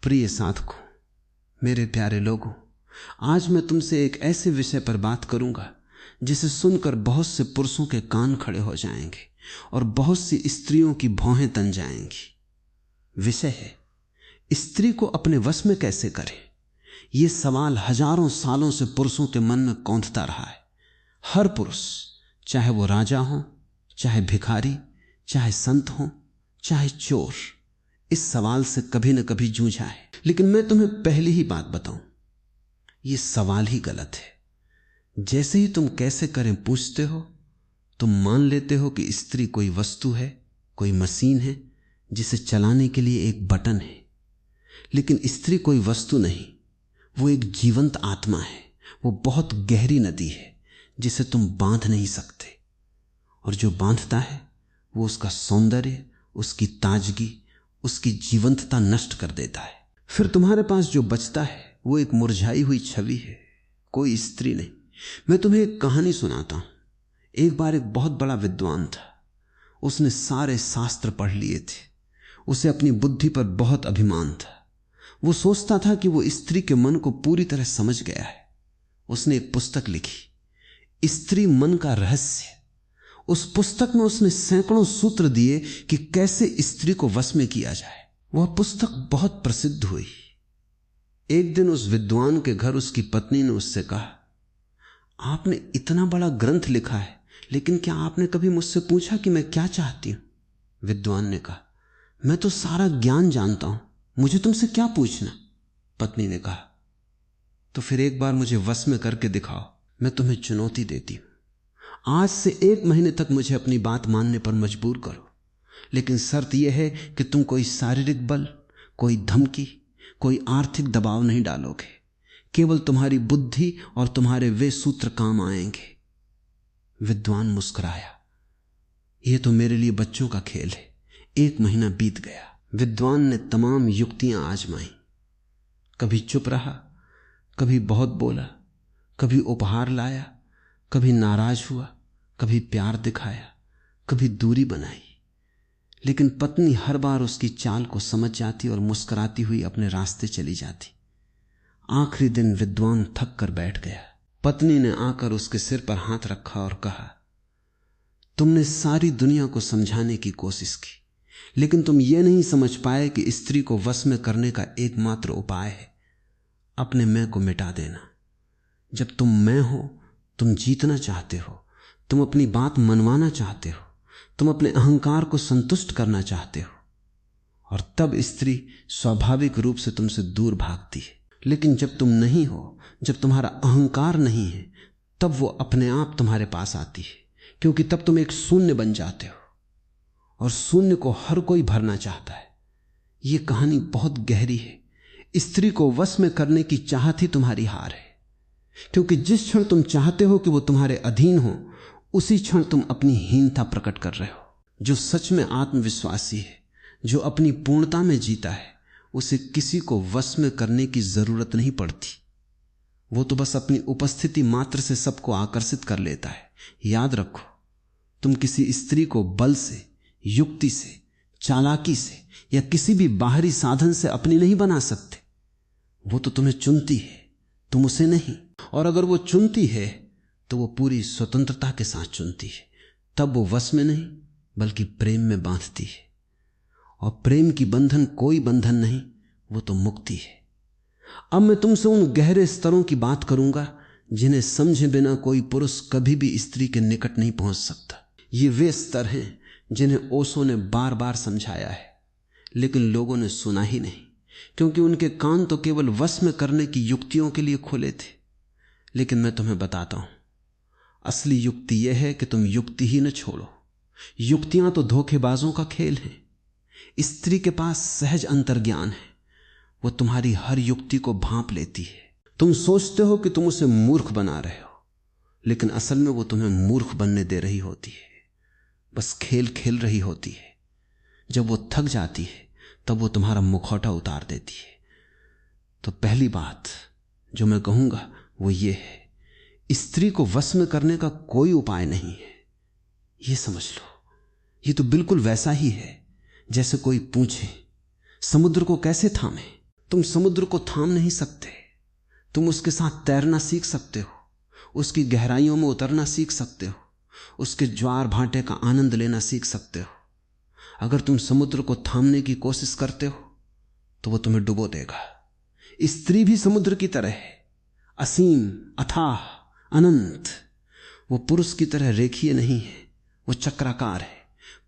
प्रिय साधकों, मेरे प्यारे लोगों, आज मैं तुमसे एक ऐसे विषय पर बात करूंगा जिसे सुनकर बहुत से पुरुषों के कान खड़े हो जाएंगे और बहुत सी स्त्रियों की भौहें तन जाएंगी। विषय है, स्त्री को अपने वश में कैसे करें। यह सवाल हजारों सालों से पुरुषों के मन में कौंधता रहा है। हर पुरुष, चाहे वो राजा हो, चाहे भिखारी, चाहे संत हो, चाहे चोर, इस सवाल से कभी न कभी जूझा है। लेकिन मैं तुम्हें पहली ही बात बताऊं, यह सवाल ही गलत है। जैसे ही तुम कैसे करें पूछते हो, तुम मान लेते हो कि स्त्री कोई वस्तु है, कोई मशीन है जिसे चलाने के लिए एक बटन है। लेकिन स्त्री कोई वस्तु नहीं, वो एक जीवंत आत्मा है। वो बहुत गहरी नदी है जिसे तुम बांध नहीं सकते, और जो बांधता है वो उसका सौंदर्य, उसकी ताजगी, उसकी जीवंतता नष्ट कर देता है। फिर तुम्हारे पास जो बचता है वो एक मुरझाई हुई छवि है, कोई स्त्री नहीं। मैं तुम्हें एक कहानी सुनाता हूं। एक बार एक बहुत बड़ा विद्वान था। उसने सारे शास्त्र पढ़ लिए थे। उसे अपनी बुद्धि पर बहुत अभिमान था। वो सोचता था कि वो स्त्री के मन को पूरी तरह समझ गया है। उसने एक पुस्तक लिखी, स्त्री मन का रहस्य। उस पुस्तक में उसने सैकड़ों सूत्र दिए कि कैसे स्त्री को वश में किया जाए। वह पुस्तक बहुत प्रसिद्ध हुई। एक दिन उस विद्वान के घर उसकी पत्नी ने उससे कहा, आपने इतना बड़ा ग्रंथ लिखा है, लेकिन क्या आपने कभी मुझसे पूछा कि मैं क्या चाहती हूं? विद्वान ने कहा, मैं तो सारा ज्ञान जानता हूं, मुझे तुमसे क्या पूछना? पत्नी ने कहा, तो फिर एक बार मुझे वश में करके दिखाओ। मैं तुम्हें चुनौती देती हूं। आज से 1 महीने तक मुझे अपनी बात मानने पर मजबूर करो, लेकिन शर्त यह है कि तुम कोई शारीरिक बल, कोई धमकी, कोई आर्थिक दबाव नहीं डालोगे। केवल तुम्हारी बुद्धि और तुम्हारे वे सूत्र काम आएंगे। विद्वान मुस्कुराया, यह तो मेरे लिए बच्चों का खेल है। 1 महीना बीत गया। विद्वान ने तमाम युक्तियां आजमाई। कभी चुप रहा, कभी बहुत बोला, कभी उपहार लाया, कभी नाराज हुआ, कभी प्यार दिखाया, कभी दूरी बनाई। लेकिन पत्नी हर बार उसकी चाल को समझ जाती और मुस्कुराती हुई अपने रास्ते चली जाती। आखिरी दिन विद्वान थक कर बैठ गया। पत्नी ने आकर उसके सिर पर हाथ रखा और कहा, तुमने सारी दुनिया को समझाने की कोशिश की, लेकिन तुम ये नहीं समझ पाए कि स्त्री को वश में करने का एकमात्र उपाय है अपने मैं को मिटा देना। जब तुम मैं हो, तुम जीतना चाहते हो, तुम अपनी बात मनवाना चाहते हो, तुम अपने अहंकार को संतुष्ट करना चाहते हो, और तब स्त्री स्वाभाविक रूप से तुमसे दूर भागती है। लेकिन जब तुम नहीं हो, जब तुम्हारा अहंकार नहीं है, तब वो अपने आप तुम्हारे पास आती है, क्योंकि तब तुम एक शून्य बन जाते हो, और शून्य को हर कोई भरना चाहता है। ये कहानी बहुत गहरी है। स्त्री को वश में करने की चाहत ही तुम्हारी हार है, क्योंकि जिस क्षण तुम चाहते हो कि वो तुम्हारे अधीन हो, उसी क्षण तुम अपनी हीनता प्रकट कर रहे हो। जो सच में आत्मविश्वासी है, जो अपनी पूर्णता में जीता है, उसे किसी को वश में करने की जरूरत नहीं पड़ती। वो तो बस अपनी उपस्थिति मात्र से सबको आकर्षित कर लेता है। याद रखो, तुम किसी स्त्री को बल से, युक्ति से, चालाकी से या किसी भी बाहरी साधन से अपनी नहीं बना सकते। वो तो तुम्हें चुनती है, तुम उसे नहीं। और अगर वो चुनती है तो वो पूरी स्वतंत्रता के साथ चुनती है। तब वो वश में नहीं बल्कि प्रेम में बांधती है, और प्रेम की बंधन कोई बंधन नहीं, वो तो मुक्ति है। अब मैं तुमसे उन गहरे स्तरों की बात करूंगा जिन्हें समझे बिना कोई पुरुष कभी भी स्त्री के निकट नहीं पहुंच सकता। ये वे स्तर हैं जिन्हें ओशो ने बार बार समझाया है, लेकिन लोगों ने सुना ही नहीं, क्योंकि उनके कान तो केवल वश में करने की युक्तियों के लिए खुले थे। लेकिन मैं तुम्हें बताता हूं, असली युक्ति यह है कि तुम युक्ति ही न छोड़ो। युक्तियां तो धोखेबाजों का खेल है। स्त्री के पास सहज अंतर्ज्ञान है। वो तुम्हारी हर युक्ति को भांप लेती है। तुम सोचते हो कि तुम उसे मूर्ख बना रहे हो, लेकिन असल में वो तुम्हें मूर्ख बनने दे रही होती है, बस खेल खेल रही होती है। जब वो थक जाती है तब वो तुम्हारा मुखौटा उतार देती है। तो पहली बात जो मैं कहूंगा वो ये है, स्त्री को वश में करने का कोई उपाय नहीं है। ये समझ लो, ये तो बिल्कुल वैसा ही है जैसे कोई पूछे समुद्र को कैसे थामे। तुम समुद्र को थाम नहीं सकते, तुम उसके साथ तैरना सीख सकते हो, उसकी गहराइयों में उतरना सीख सकते हो, उसके ज्वार भाटे का आनंद लेना सीख सकते हो। अगर तुम समुद्र को थामने की कोशिश करते हो तो वो तुम्हें डुबो देगा। स्त्री भी समुद्र की तरह है, असीम, अथाह, अनंत। वो पुरुष की तरह रेखीय नहीं है, वो चक्राकार है।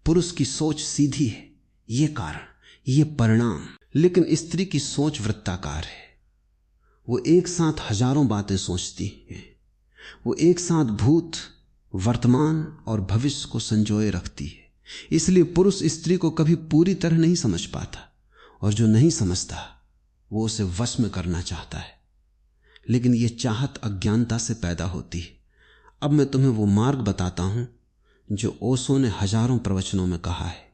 पुरुष की सोच सीधी है, ये कारण, ये परिणाम। लेकिन स्त्री की सोच वृत्ताकार है। वो एक साथ हजारों बातें सोचती है। वो एक साथ भूत, वर्तमान और भविष्य को संजोए रखती है। इसलिए पुरुष स्त्री को कभी पूरी तरह नहीं समझ पाता, और जो नहीं समझता वो उसे वश में करना चाहता है। लेकिन यह चाहत अज्ञानता से पैदा होती है। अब मैं तुम्हें वो मार्ग बताता हूं जो ओशो ने हजारों प्रवचनों में कहा है,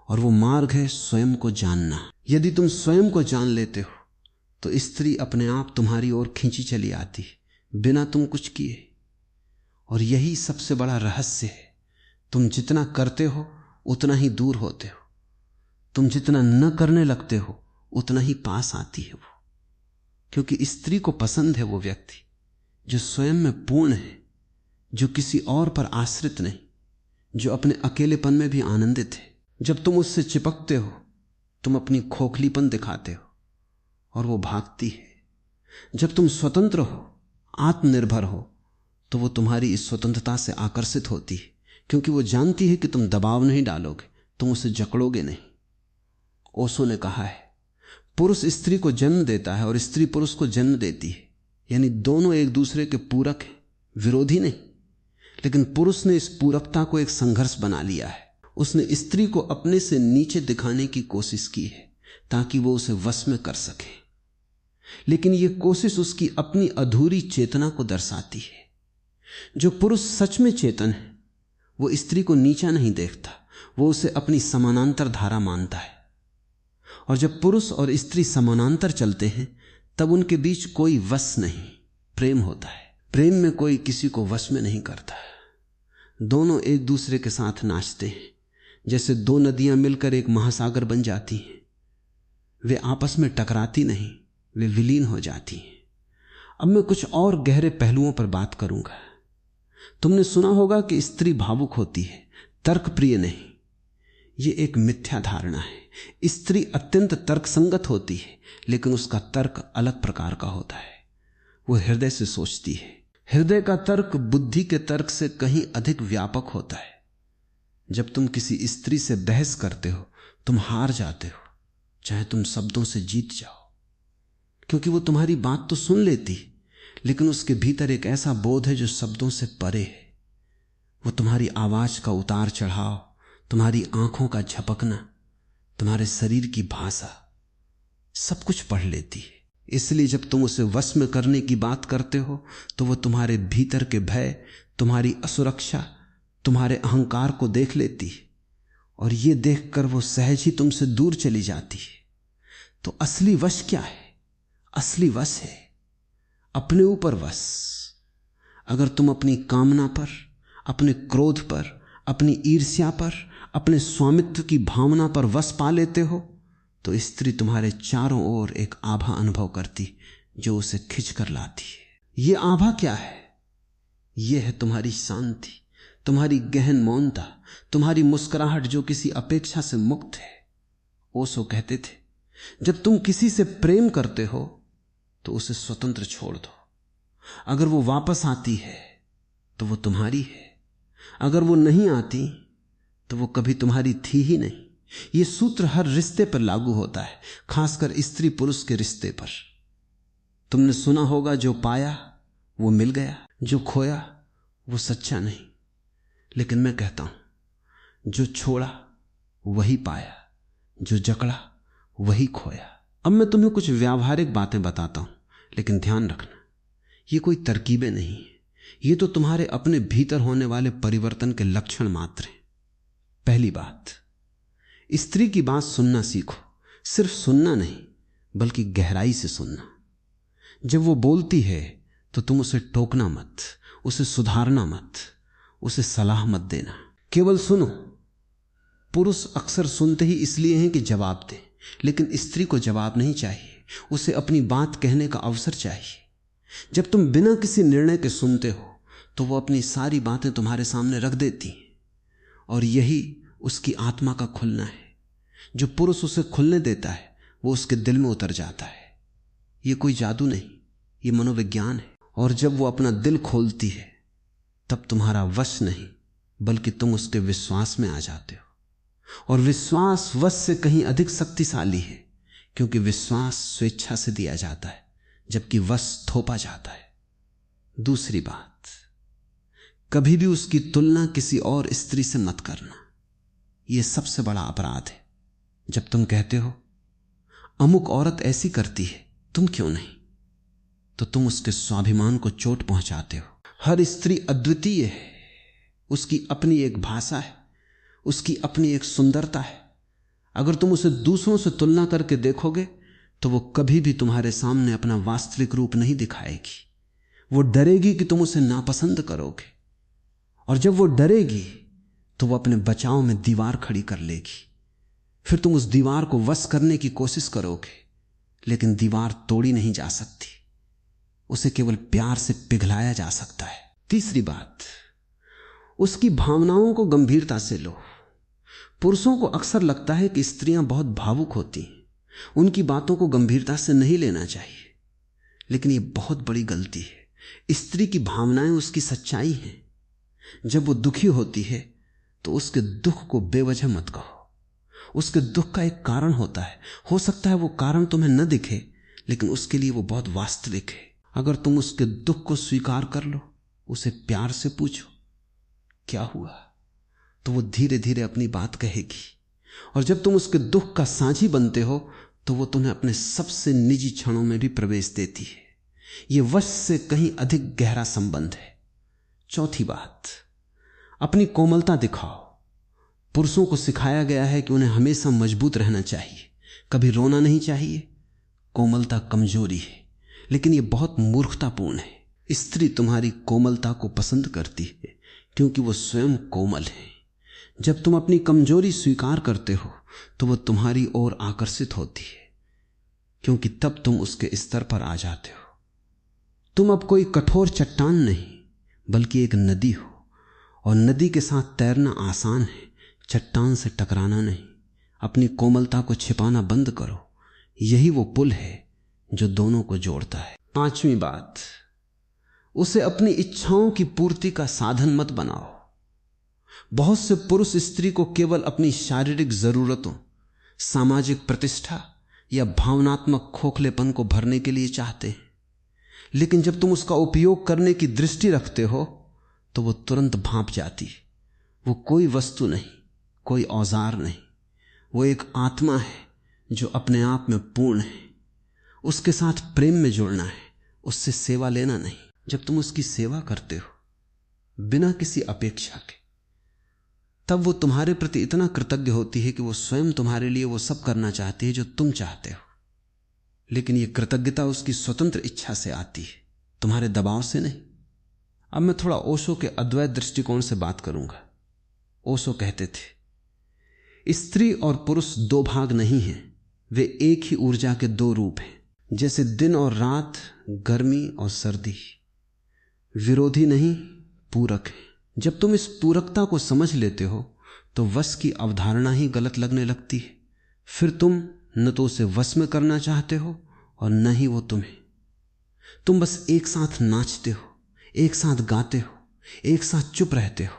और वो मार्ग है स्वयं को जानना। यदि तुम स्वयं को जान लेते हो तो स्त्री अपने आप तुम्हारी ओर खींची चली आती बिना तुम कुछ किए। और यही सबसे बड़ा रहस्य है। तुम जितना करते हो उतना ही दूर होते हो, तुम जितना न करने लगते हो उतना ही पास आती है वो। क्योंकि स्त्री को पसंद है वो व्यक्ति जो स्वयं में पूर्ण है, जो किसी और पर आश्रित नहीं, जो अपने अकेलेपन में भी आनंदित है। जब तुम उससे चिपकते हो तुम अपनी खोखलीपन दिखाते हो और वो भागती है। जब तुम स्वतंत्र हो, आत्मनिर्भर हो, तो वो तुम्हारी इस स्वतंत्रता से आकर्षित होती है, क्योंकि वो जानती है कि तुम दबाव नहीं डालोगे, तुम उसे जकड़ोगे नहीं। ओशो ने कहा है, पुरुष स्त्री को जन्म देता है और स्त्री पुरुष को जन्म देती है, यानी दोनों एक दूसरे के पूरक हैं, विरोधी नहीं। लेकिन पुरुष ने इस पूरकता को एक संघर्ष बना लिया है। उसने स्त्री को अपने से नीचे दिखाने की कोशिश की है ताकि वो उसे वश में कर सके। लेकिन यह कोशिश उसकी अपनी अधूरी चेतना को दर्शाती है। जो पुरुष सच में चेतन है वो स्त्री को नीचा नहीं देखता, वो उसे अपनी समानांतर धारा मानता है। और जब पुरुष और स्त्री समानांतर चलते हैं तब उनके बीच कोई वश नहीं, प्रेम होता है। प्रेम में कोई किसी को वश में नहीं करता। दोनों एक दूसरे के साथ नाचते हैं, जैसे दो नदियां मिलकर एक महासागर बन जाती हैं। वे आपस में टकराती नहीं, वे विलीन हो जाती हैं। अब मैं कुछ और गहरे पहलुओं पर बात करूंगा। तुमने सुना होगा कि स्त्री भावुक होती है, तर्कप्रिय नहीं। यह एक मिथ्या धारणा है। स्त्री अत्यंत तर्कसंगत होती है, लेकिन उसका तर्क अलग प्रकार का होता है। वो हृदय से सोचती है। हृदय का तर्क बुद्धि के तर्क से कहीं अधिक व्यापक होता है। जब तुम किसी स्त्री से बहस करते हो तुम हार जाते हो, चाहे तुम शब्दों से जीत जाओ, क्योंकि वो तुम्हारी बात तो सुन लेती, लेकिन उसके भीतर एक ऐसा बोध है जो शब्दों से परे है। वो तुम्हारी आवाज का उतार चढ़ाव, तुम्हारी आंखों का झपकना, तुम्हारे शरीर की भाषा, सब कुछ पढ़ लेती है। इसलिए जब तुम उसे वश में करने की बात करते हो तो वो तुम्हारे भीतर के भय, तुम्हारी असुरक्षा, तुम्हारे अहंकार को देख लेती है, और ये देखकर वो सहज ही तुमसे दूर चली जाती है। तो असली वश क्या है? असली वश है अपने ऊपर वश। अगर तुम अपनी कामना पर, अपने क्रोध पर, अपनी ईर्ष्या पर, अपने स्वामित्व की भावना पर वश पा लेते हो तो स्त्री तुम्हारे चारों ओर एक आभा अनुभव करती जो उसे खिंच कर लाती है। यह आभा क्या है? यह है तुम्हारी शांति, तुम्हारी गहन मौनता, तुम्हारी मुस्कुराहट जो किसी अपेक्षा से मुक्त है। ओशो कहते थे, जब तुम किसी से प्रेम करते हो तो उसे स्वतंत्र छोड़ दो। अगर वो वापस आती है तो वो तुम्हारी है, अगर वो नहीं आती तो वो कभी तुम्हारी थी ही नहीं। यह सूत्र हर रिश्ते पर लागू होता है, खासकर स्त्री पुरुष के रिश्ते पर। तुमने सुना होगा, जो पाया वो मिल गया, जो खोया वो सच्चा नहीं। लेकिन मैं कहता हूं, जो छोड़ा वही पाया, जो जकड़ा वही खोया। अब मैं तुम्हें कुछ व्यावहारिक बातें बताता हूं, लेकिन ध्यान रखना, ये कोई तरकीबें नहीं है, ये तो तुम्हारे अपने भीतर होने वाले परिवर्तन के लक्षण मात्र हैं। पहली बात, स्त्री की बात सुनना सीखो। सिर्फ सुनना नहीं, बल्कि गहराई से सुनना। जब वो बोलती है तो तुम उसे टोकना मत, उसे सुधारना मत, उसे सलाह मत देना, केवल सुनो। पुरुष अक्सर सुनते ही इसलिए हैं कि जवाब दे, लेकिन स्त्री को जवाब नहीं चाहिए। उसे अपनी बात कहने का अवसर चाहिए। जब तुम बिना किसी निर्णय के सुनते हो तो वो अपनी सारी बातें तुम्हारे सामने रख देती हैं, और यही उसकी आत्मा का खुलना है। जो पुरुष उसे खुलने देता है वो उसके दिल में उतर जाता है। ये कोई जादू नहीं, ये मनोविज्ञान है। और जब वो अपना दिल खोलती है तब तुम्हारा वश नहीं बल्कि तुम उसके विश्वास में आ जाते हो। और विश्वास वश से कहीं अधिक शक्तिशाली है, क्योंकि विश्वास स्वेच्छा से दिया जाता है जबकि वश थोपा जाता है। दूसरी बात, कभी भी उसकी तुलना किसी और स्त्री से मत करना। यह सबसे बड़ा अपराध है। जब तुम कहते हो अमुक औरत ऐसी करती है, तुम क्यों नहीं, तो तुम उसके स्वाभिमान को चोट पहुंचाते हो। हर स्त्री अद्वितीय है, उसकी अपनी एक भाषा है, उसकी अपनी एक सुंदरता है। अगर तुम उसे दूसरों से तुलना करके देखोगे तो वो कभी भी तुम्हारे सामने अपना वास्तविक रूप नहीं दिखाएगी। वो डरेगी कि तुम उसे नापसंद करोगे, और जब वो डरेगी तो वो अपने बचाव में दीवार खड़ी कर लेगी। फिर तुम उस दीवार को वश करने की कोशिश करोगे, लेकिन दीवार तोड़ी नहीं जा सकती, उसे केवल प्यार से पिघलाया जा सकता है। तीसरी बात, उसकी भावनाओं को गंभीरता से लो। पुरुषों को अक्सर लगता है कि स्त्रियां बहुत भावुक होती हैं, उनकी बातों को गंभीरता से नहीं लेना चाहिए, लेकिन यह बहुत बड़ी गलती है। स्त्री की भावनाएं उसकी सच्चाई हैं। जब वो दुखी होती है तो उसके दुख को बेवजह मत कहो। उसके दुख का एक कारण होता है। हो सकता है वो कारण तुम्हें न दिखे, लेकिन उसके लिए वो बहुत वास्तविक है। अगर तुम उसके दुख को स्वीकार कर लो, उसे प्यार से पूछो क्या हुआ, तो वो धीरे धीरे अपनी बात कहेगी। और जब तुम उसके दुख का साझी बनते हो तो वो तुम्हें अपने सबसे निजी क्षणों में भी प्रवेश देती है। यह वश से कहीं अधिक गहरा संबंध है। चौथी बात, अपनी कोमलता दिखाओ। पुरुषों को सिखाया गया है कि उन्हें हमेशा मजबूत रहना चाहिए, कभी रोना नहीं चाहिए। कोमलता कमजोरी है, लेकिन यह बहुत मूर्खतापूर्ण है। स्त्री तुम्हारी कोमलता को पसंद करती है क्योंकि वो स्वयं कोमल है। जब तुम अपनी कमजोरी स्वीकार करते हो तो वो तुम्हारी ओर आकर्षित होती है, क्योंकि तब तुम उसके स्तर पर आ जाते हो। तुम अब कोई कठोर चट्टान नहीं बल्कि एक नदी हो, और नदी के साथ तैरना आसान है, चट्टान से टकराना नहीं। अपनी कोमलता को छिपाना बंद करो, यही वो पुल है जो दोनों को जोड़ता है। पांचवी बात, उसे अपनी इच्छाओं की पूर्ति का साधन मत बनाओ। बहुत से पुरुष स्त्री को केवल अपनी शारीरिक जरूरतों, सामाजिक प्रतिष्ठा या भावनात्मक खोखलेपन को भरने के लिए चाहते हैं, लेकिन जब तुम उसका उपयोग करने की दृष्टि रखते हो तो वो तुरंत भांप जाती है। वो कोई वस्तु नहीं, कोई औजार नहीं, वो एक आत्मा है जो अपने आप में पूर्ण है। उसके साथ प्रेम में जुड़ना है, उससे सेवा लेना नहीं। जब तुम उसकी सेवा करते हो बिना किसी अपेक्षा के, तब वो तुम्हारे प्रति इतना कृतज्ञ होती है कि वो स्वयं तुम्हारे लिए वो सब करना चाहती है जो तुम चाहते हो। लेकिन ये कृतज्ञता उसकी स्वतंत्र इच्छा से आती है, तुम्हारे दबाव से नहीं। अब मैं थोड़ा ओशो के अद्वैत दृष्टिकोण से बात करूंगा। ओशो कहते थे, स्त्री और पुरुष दो भाग नहीं हैं, वे एक ही ऊर्जा के दो रूप हैं। जैसे दिन और रात, गर्मी और सर्दी, विरोधी नहीं पूरक है। जब तुम इस पूरकता को समझ लेते हो तो वश की अवधारणा ही गलत लगने लगती है। फिर तुम न तो उसे वश में करना चाहते हो और न ही वो तुम्हें। तुम बस एक साथ नाचते हो, एक साथ गाते हो, एक साथ चुप रहते हो,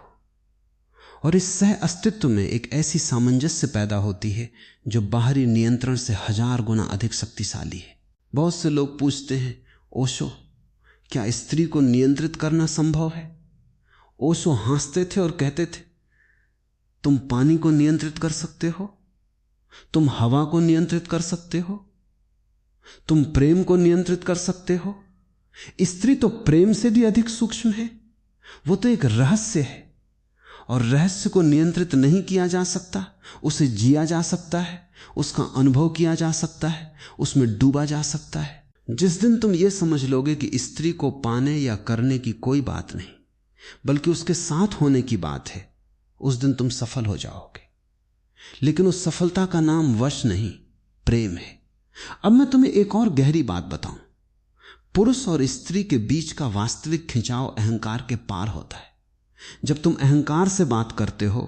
और इस सह अस्तित्व में एक ऐसी सामंजस्य पैदा होती है जो बाहरी नियंत्रण से 1000 गुना अधिक शक्तिशाली है। बहुत से लोग पूछते हैं, ओशो, क्या स्त्री को नियंत्रित करना संभव है? ओशो हंसते थे और कहते थे, तुम पानी को नियंत्रित कर सकते हो, तुम हवा को नियंत्रित कर सकते हो, तुम प्रेम को नियंत्रित कर सकते हो। स्त्री तो प्रेम से भी अधिक सूक्ष्म है। वो तो एक रहस्य है, और रहस्य को नियंत्रित नहीं किया जा सकता। उसे जिया जा सकता है, उसका अनुभव किया जा सकता है, उसमें डूबा जा सकता है। जिस दिन तुम ये समझ लोगे कि स्त्री को पाने या करने की कोई बात नहीं बल्कि उसके साथ होने की बात है, उस दिन तुम सफल हो जाओगे। लेकिन उस सफलता का नाम वश नहीं, प्रेम है। अब मैं तुम्हें एक और गहरी बात बताऊं। पुरुष और स्त्री के बीच का वास्तविक खिंचाव अहंकार के पार होता है। जब तुम अहंकार से बात करते हो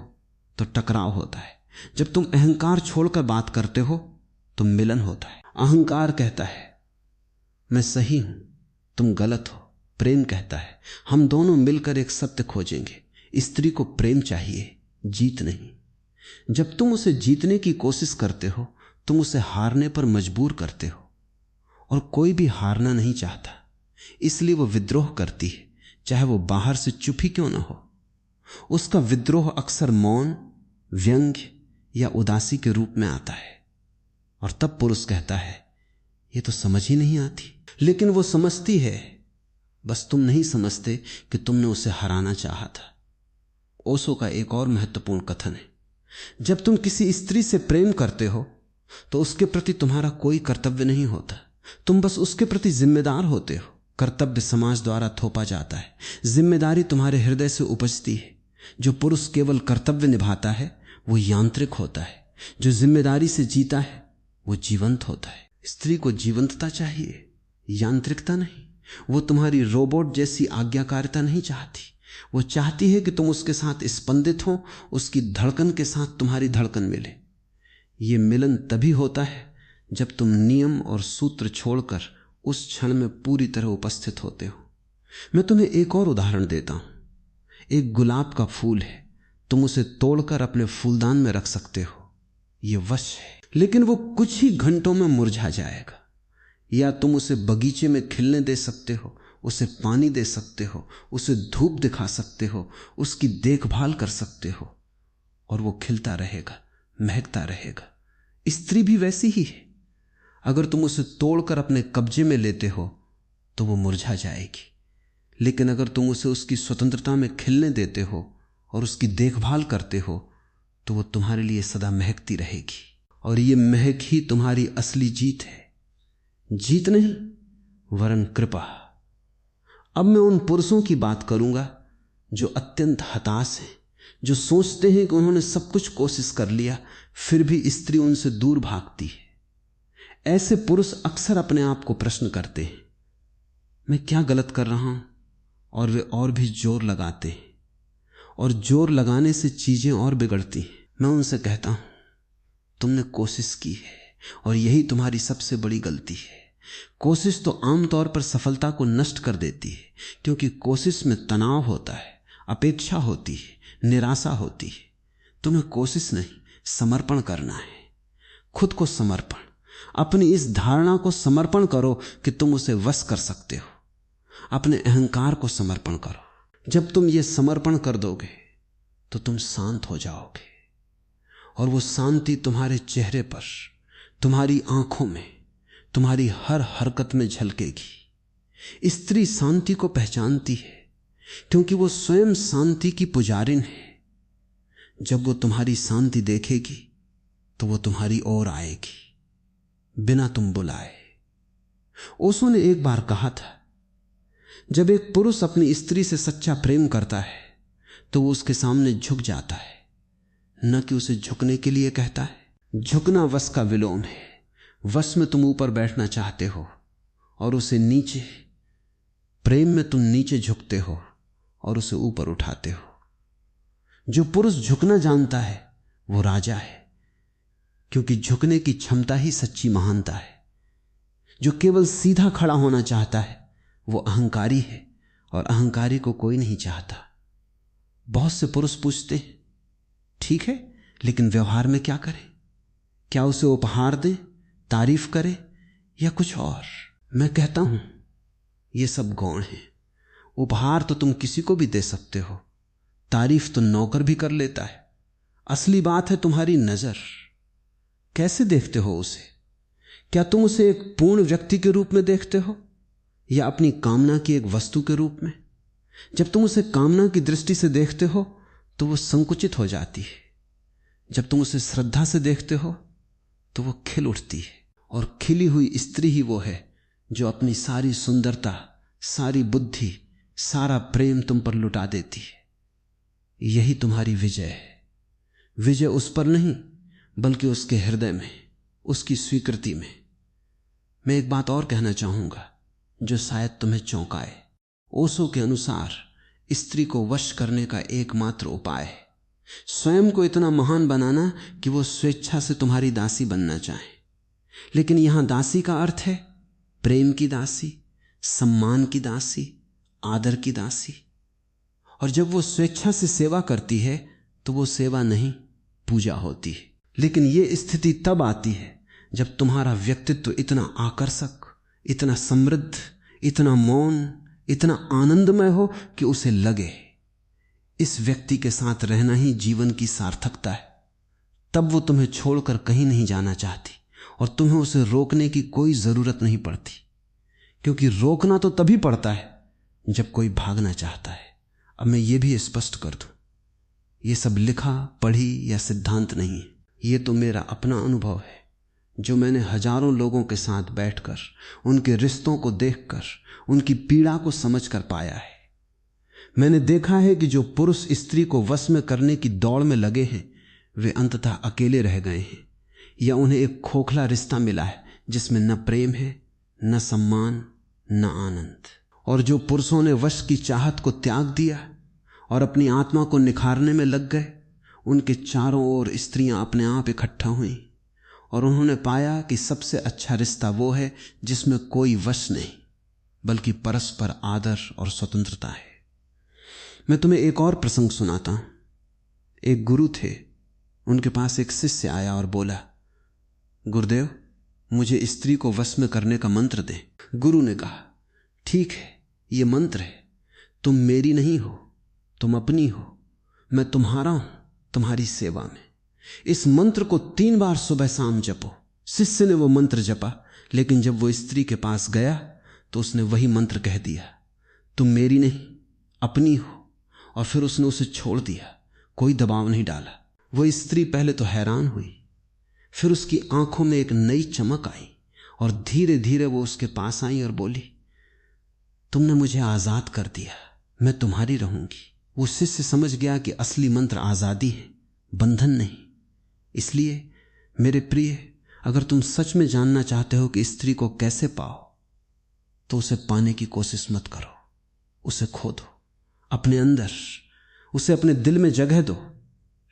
तो टकराव होता है। जब तुम अहंकार छोड़कर बात करते हो तो मिलन होता है। अहंकार कहता है मैं सही हूं, तुम गलत हो। प्रेम कहता है हम दोनों मिलकर एक सत्य खोजेंगे। स्त्री को प्रेम चाहिए, जीत नहीं। जब तुम उसे जीतने की कोशिश करते हो तुम उसे हारने पर मजबूर करते हो, और कोई भी हारना नहीं चाहता, इसलिए वो विद्रोह करती है, चाहे वो बाहर से चुप ही क्यों ना हो। उसका विद्रोह अक्सर मौन, व्यंग्य या उदासी के रूप में आता है। और तब पुरुष कहता है ये तो समझ ही नहीं आती। लेकिन वो समझती है, बस तुम नहीं समझते कि तुमने उसे हराना चाहा था। ओशो का एक और महत्वपूर्ण कथन है, जब तुम किसी स्त्री से प्रेम करते हो तो उसके प्रति तुम्हारा कोई कर्तव्य नहीं होता, तुम बस उसके प्रति जिम्मेदार होते हो। कर्तव्य समाज द्वारा थोपा जाता है, जिम्मेदारी तुम्हारे हृदय से उपजती है। जो पुरुष केवल कर्तव्य निभाता है वो यांत्रिक होता है, जो जिम्मेदारी से जीता है वो जीवंत होता है। स्त्री को जीवंतता चाहिए, यांत्रिकता नहीं। वो तुम्हारी रोबोट जैसी आज्ञाकारिता नहीं चाहती। वो चाहती है कि तुम उसके साथ स्पंदित हो, उसकी धड़कन के साथ तुम्हारी धड़कन मिले। ये मिलन तभी होता है जब तुम नियम और सूत्र छोड़कर उस क्षण में पूरी तरह उपस्थित होते हो। मैं तुम्हें एक और उदाहरण देता हूं। एक गुलाब का फूल है, तुम उसे तोड़कर अपने फूलदान में रख सकते हो, यह वश है, लेकिन वो कुछ ही घंटों में मुरझा जाएगा। या तुम उसे बगीचे में खिलने दे सकते हो, उसे पानी दे सकते हो, उसे धूप दिखा सकते हो, उसकी देखभाल कर सकते हो, और वो खिलता रहेगा, महकता रहेगा। स्त्री भी वैसी ही है। अगर तुम उसे तोड़कर अपने कब्जे में लेते हो तो वो मुरझा जाएगी, लेकिन अगर तुम उसे उसकी स्वतंत्रता में खिलने देते हो और उसकी देखभाल करते हो तो वो तुम्हारे लिए सदा महकती रहेगी। और ये महक ही तुम्हारी असली जीत है, जीत नहीं वरन कृपा। अब मैं उन पुरुषों की बात करूंगा जो अत्यंत हताश हैं, जो सोचते हैं कि उन्होंने सब कुछ कोशिश कर लिया फिर भी स्त्री उनसे दूर भागती है। ऐसे पुरुष अक्सर अपने आप को प्रश्न करते हैं मैं क्या गलत कर रहा हूं, और वे और भी जोर लगाते हैं, और जोर लगाने से चीजें और बिगड़ती हैं। मैं उनसे कहता हूं तुमने कोशिश की है और यही तुम्हारी सबसे बड़ी गलती है। कोशिश तो आमतौर पर सफलता को नष्ट कर देती है, क्योंकि कोशिश में तनाव होता है, अपेक्षा होती है, निराशा होती है। तुम्हें कोशिश नहीं, समर्पण करना है, खुद को समर्पण। अपनी इस धारणा को समर्पण करो कि तुम उसे वश कर सकते हो। अपने अहंकार को समर्पण करो। जब तुम ये समर्पण कर दोगे तो तुम शांत हो जाओगे, और वो शांति तुम्हारे चेहरे पर, तुम्हारी आंखों में, तुम्हारी हर हरकत में झलकेगी। स्त्री शांति को पहचानती है क्योंकि वो स्वयं शांति की पुजारिन है। जब वो तुम्हारी शांति देखेगी तो वो तुम्हारी ओर आएगी बिना तुम बुलाए। ओशो ने एक बार कहा था जब एक पुरुष अपनी स्त्री से सच्चा प्रेम करता है तो वो उसके सामने झुक जाता है, न कि उसे झुकने के लिए कहता है। झुकना वश का विलोम है। वश में तुम ऊपर बैठना चाहते हो और उसे नीचे, प्रेम में तुम नीचे झुकते हो और उसे ऊपर उठाते हो। जो पुरुष झुकना जानता है वो राजा है, क्योंकि झुकने की क्षमता ही सच्ची महानता है। जो केवल सीधा खड़ा होना चाहता है वो अहंकारी है, और अहंकारी को कोई नहीं चाहता। बहुत से पुरुष पूछते हैं ठीक है, लेकिन व्यवहार में क्या करें? क्या उसे उपहार दें, तारीफ करें, या कुछ और? मैं कहता हूं ये सब गौण है। उपहार तो तुम किसी को भी दे सकते हो, तारीफ तो नौकर भी कर लेता है। असली बात है तुम्हारी नजर। कैसे देखते हो उसे? क्या तुम उसे एक पूर्ण व्यक्ति के रूप में देखते हो या अपनी कामना की एक वस्तु के रूप में? जब तुम उसे कामना की दृष्टि से देखते हो तो वो संकुचित हो जाती है। जब तुम उसे श्रद्धा से देखते हो तो वो खिल उठती है। और खिली हुई स्त्री ही वो है जो अपनी सारी सुंदरता, सारी बुद्धि, सारा प्रेम तुम पर लुटा देती है। यही तुम्हारी विजय है। विजय उस पर नहीं बल्कि उसके हृदय में, उसकी स्वीकृति में। मैं एक बात और कहना चाहूंगा जो शायद तुम्हें चौंकाए। ओशो के अनुसार स्त्री को वश करने का एकमात्र उपाय है स्वयं को इतना महान बनाना कि वो स्वेच्छा से तुम्हारी दासी बनना चाहे। लेकिन यहां दासी का अर्थ है प्रेम की दासी, सम्मान की दासी, आदर की दासी। और जब वो स्वेच्छा से सेवा करती है तो वो सेवा नहीं, पूजा होती है। लेकिन ये स्थिति तब आती है जब तुम्हारा व्यक्तित्व इतना आकर्षक, इतना समृद्ध, इतना मौन, इतना आनंदमय हो कि उसे लगे इस व्यक्ति के साथ रहना ही जीवन की सार्थकता है। तब वो तुम्हें छोड़कर कहीं नहीं जाना चाहती और तुम्हें उसे रोकने की कोई जरूरत नहीं पड़ती, क्योंकि रोकना तो तभी पड़ता है जब कोई भागना चाहता है। अब मैं ये भी स्पष्ट कर दूं, ये सब लिखा पढ़ी या सिद्धांत नहीं है, ये तो मेरा अपना अनुभव है जो मैंने हजारों लोगों के साथ बैठकर, उनके रिश्तों को देखकर, उनकी पीड़ा को समझकर पाया है। मैंने देखा है कि जो पुरुष स्त्री को वश में करने की दौड़ में लगे हैं वे अंततः अकेले रह गए हैं, या उन्हें एक खोखला रिश्ता मिला है जिसमें न प्रेम है, न सम्मान, न आनंद। और जो पुरुषों ने वश की चाहत को त्याग दिया और अपनी आत्मा को निखारने में लग गए, उनके चारों ओर स्त्रियां अपने आप इकट्ठा हुईं और उन्होंने पाया कि सबसे अच्छा रिश्ता वो है जिसमें कोई वश नहीं बल्कि परस्पर आदर और स्वतंत्रता है। मैं तुम्हें एक और प्रसंग सुनाता हूं। एक गुरु थे, उनके पास एक शिष्य आया और बोला, गुरुदेव मुझे स्त्री को वश में करने का मंत्र दें। गुरु ने कहा, ठीक है, ये मंत्र है, तुम मेरी नहीं हो, तुम अपनी हो, मैं तुम्हारा हूं, तुम्हारी सेवा में। इस मंत्र को 3 बार सुबह शाम जपो। शिष्य ने वो मंत्र जपा, लेकिन जब वो स्त्री के पास गया तो उसने वही मंत्र कह दिया, तुम मेरी नहीं, अपनी हो, और फिर उसने उसे छोड़ दिया, कोई दबाव नहीं डाला। वो स्त्री पहले तो हैरान हुई, फिर उसकी आंखों में एक नई चमक आई और धीरे धीरे वो उसके पास आई और बोली, तुमने मुझे आजाद कर दिया, मैं तुम्हारी रहूंगी। वो शिष्य समझ गया कि असली मंत्र आजादी है, बंधन नहीं। इसलिए मेरे प्रिय, अगर तुम सच में जानना चाहते हो कि स्त्री को कैसे पाओ तो उसे पाने की कोशिश मत करो, उसे खो दो अपने अंदर, उसे अपने दिल में जगह दो,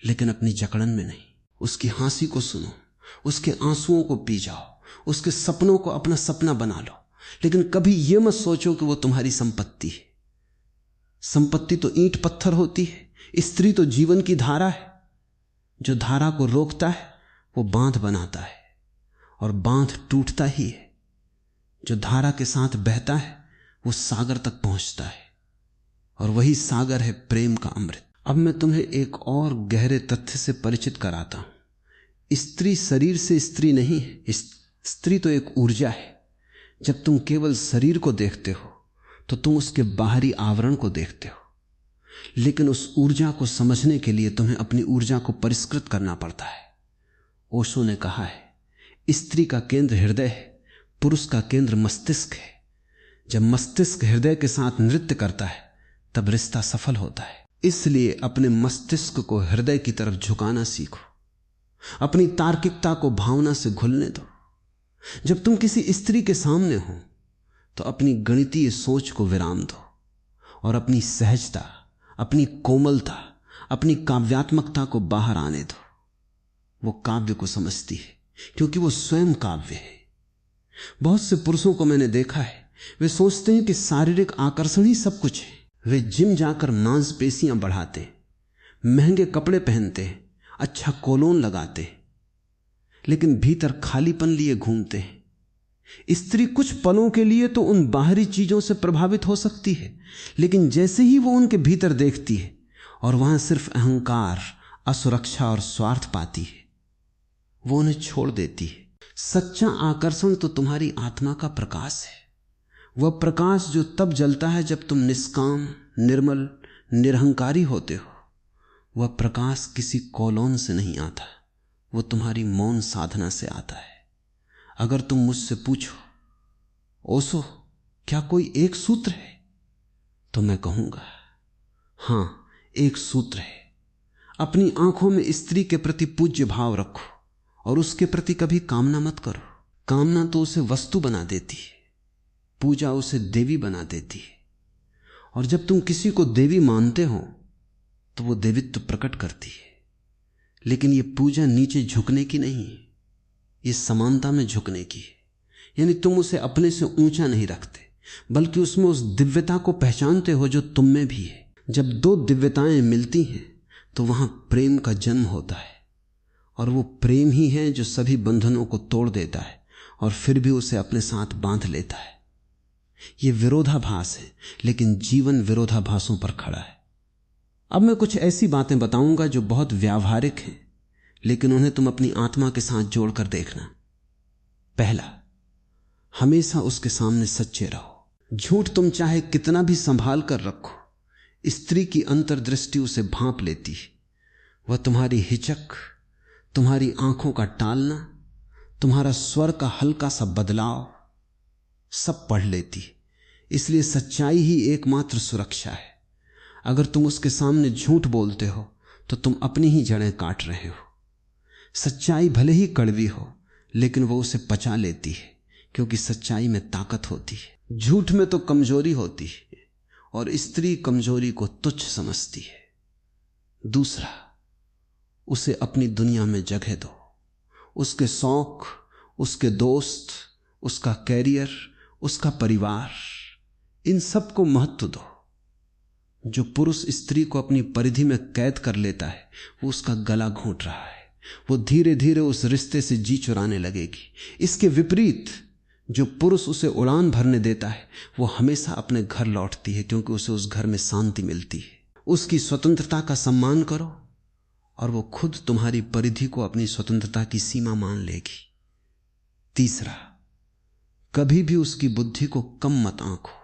लेकिन अपनी जकड़न में नहीं। उसकी हंसी को सुनो, उसके आंसुओं को पी जाओ, उसके सपनों को अपना सपना बना लो, लेकिन कभी यह मत सोचो कि वो तुम्हारी संपत्ति है। संपत्ति तो ईंट पत्थर होती है, स्त्री तो जीवन की धारा है। जो धारा को रोकता है वो बांध बनाता है और बांध टूटता ही है। जो धारा के साथ बहता है वो सागर तक पहुंचता है और वही सागर है प्रेम का अमृत। अब मैं तुम्हें एक और गहरे तथ्य से परिचित कराता हूं। स्त्री शरीर से स्त्री नहीं है, स्त्री तो एक ऊर्जा है। जब तुम केवल शरीर को देखते हो तो तुम उसके बाहरी आवरण को देखते हो, लेकिन उस ऊर्जा को समझने के लिए तुम्हें अपनी ऊर्जा को परिष्कृत करना पड़ता है। ओशो ने कहा है, स्त्री का केंद्र हृदय है, पुरुष का केंद्र मस्तिष्क है। जब मस्तिष्क हृदय के साथ नृत्य करता है तब रिश्ता सफल होता है। इसलिए अपने मस्तिष्क को हृदय की तरफ झुकाना सीखो, अपनी तार्किकता को भावना से घुलने दो। जब तुम किसी स्त्री के सामने हो तो अपनी गणितीय सोच को विराम दो और अपनी सहजता, अपनी कोमलता, अपनी काव्यात्मकता को बाहर आने दो। वो काव्य को समझती है क्योंकि वो स्वयं काव्य है। बहुत से पुरुषों को मैंने देखा है, वे सोचते हैं कि शारीरिक आकर्षण ही सब कुछ है। वे जिम जाकर मांसपेशियां बढ़ाते, महंगे कपड़े पहनते, अच्छा कोलोन लगाते, लेकिन भीतर खालीपन लिए घूमते हैं। स्त्री कुछ पलों के लिए तो उन बाहरी चीजों से प्रभावित हो सकती है, लेकिन जैसे ही वो उनके भीतर देखती है और वहां सिर्फ अहंकार, असुरक्षा और स्वार्थ पाती है, वो उन्हें छोड़ देती है। सच्चा आकर्षण तो तुम्हारी आत्मा का प्रकाश है, वह प्रकाश जो तब जलता है जब तुम निष्काम, निर्मल, निरहंकारी होते हो। वह प्रकाश किसी कोलोन से नहीं आता, वो तुम्हारी मौन साधना से आता है। अगर तुम मुझसे पूछो, ओशो क्या कोई एक सूत्र है, तो मैं कहूंगा हां, एक सूत्र है। अपनी आंखों में स्त्री के प्रति पूज्य भाव रखो और उसके प्रति कभी कामना मत करो। कामना तो उसे वस्तु बना देती है, पूजा उसे देवी बना देती है। और जब तुम किसी को देवी मानते हो तो वो देवित्व प्रकट करती है। लेकिन ये पूजा नीचे झुकने की नहीं है, ये समानता में झुकने की है। यानी तुम उसे अपने से ऊंचा नहीं रखते, बल्कि उसमें उस दिव्यता को पहचानते हो जो तुम में भी है। जब दो दिव्यताएं मिलती हैं तो वहां प्रेम का जन्म होता है, और वो प्रेम ही है जो सभी बंधनों को तोड़ देता है और फिर भी उसे अपने साथ बांध लेता है। ये विरोधाभास है, लेकिन जीवन विरोधाभासों पर खड़ा है। अब मैं कुछ ऐसी बातें बताऊंगा जो बहुत व्यावहारिक हैं, लेकिन उन्हें तुम अपनी आत्मा के साथ जोड़कर देखना। पहला, हमेशा उसके सामने सच्चे रहो। झूठ तुम चाहे कितना भी संभाल कर रखो, स्त्री की अंतर्दृष्टि उसे भांप लेती है। वह तुम्हारी हिचक, तुम्हारी आंखों का टालना, तुम्हारा स्वर का हल्का सा बदलाव सब पढ़ लेती है। इसलिए सच्चाई ही एकमात्र सुरक्षा है। अगर तुम उसके सामने झूठ बोलते हो तो तुम अपनी ही जड़ें काट रहे हो। सच्चाई भले ही कड़वी हो, लेकिन वो उसे पचा लेती है, क्योंकि सच्चाई में ताकत होती है। झूठ में तो कमजोरी होती है, और स्त्री कमजोरी को तुच्छ समझती है। दूसरा, उसे अपनी दुनिया में जगह दो। उसके शौक, उसके दोस्त, उसका कैरियर, उसका परिवार, इन सब को महत्व दो। जो पुरुष स्त्री को अपनी परिधि में कैद कर लेता है, वो उसका गला घोंट रहा है। वो धीरे धीरे उस रिश्ते से जी चुराने लगेगी। इसके विपरीत जो पुरुष उसे उड़ान भरने देता है, वो हमेशा अपने घर लौटती है, क्योंकि उसे उस घर में शांति मिलती है। उसकी स्वतंत्रता का सम्मान करो और वो खुद तुम्हारी परिधि को अपनी स्वतंत्रता की सीमा मान लेगी। तीसरा, कभी भी उसकी बुद्धि को कम मत आंको।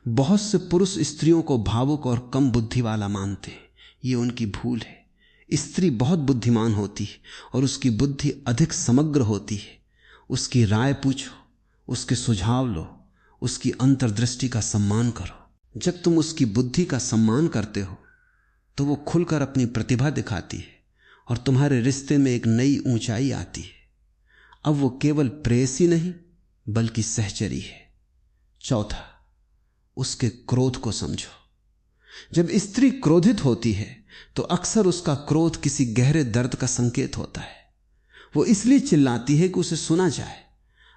बहुत से पुरुष स्त्रियों को भावुक और कम बुद्धि वाला मानते हैं। ये उनकी भूल है। स्त्री बहुत बुद्धिमान होती है और उसकी बुद्धि अधिक समग्र होती है। उसकी राय पूछो, उसके सुझाव लो, उसकी अंतर्दृष्टि का सम्मान करो। जब तुम उसकी बुद्धि का सम्मान करते हो तो वो खुलकर अपनी प्रतिभा दिखाती है और तुम्हारे रिश्ते में एक नई ऊंचाई आती है। अब वो केवल प्रेयसी नहीं, बल्कि सहचरी है। चौथा, उसके क्रोध को समझो। जब स्त्री क्रोधित होती है तो अक्सर उसका क्रोध किसी गहरे दर्द का संकेत होता है। वो इसलिए चिल्लाती है कि उसे सुना जाए।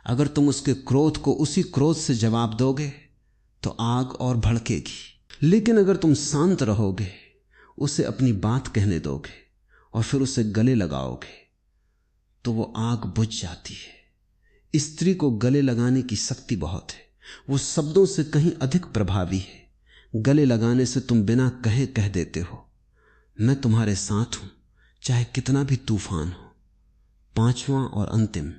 अगर तुम उसके क्रोध को उसी क्रोध से जवाब दोगे तो आग और भड़केगी। लेकिन अगर तुम शांत रहोगे, उसे अपनी बात कहने दोगे और फिर उसे गले लगाओगे, तो वो आग बुझ जाती है। स्त्री को गले लगाने की शक्ति बहुत है। वो शब्दों से कहीं अधिक प्रभावी है। गले लगाने से तुम बिना कहे कह देते हो, मैं तुम्हारे साथ हूं, चाहे कितना भी तूफान हो। पांचवां और अंतिम,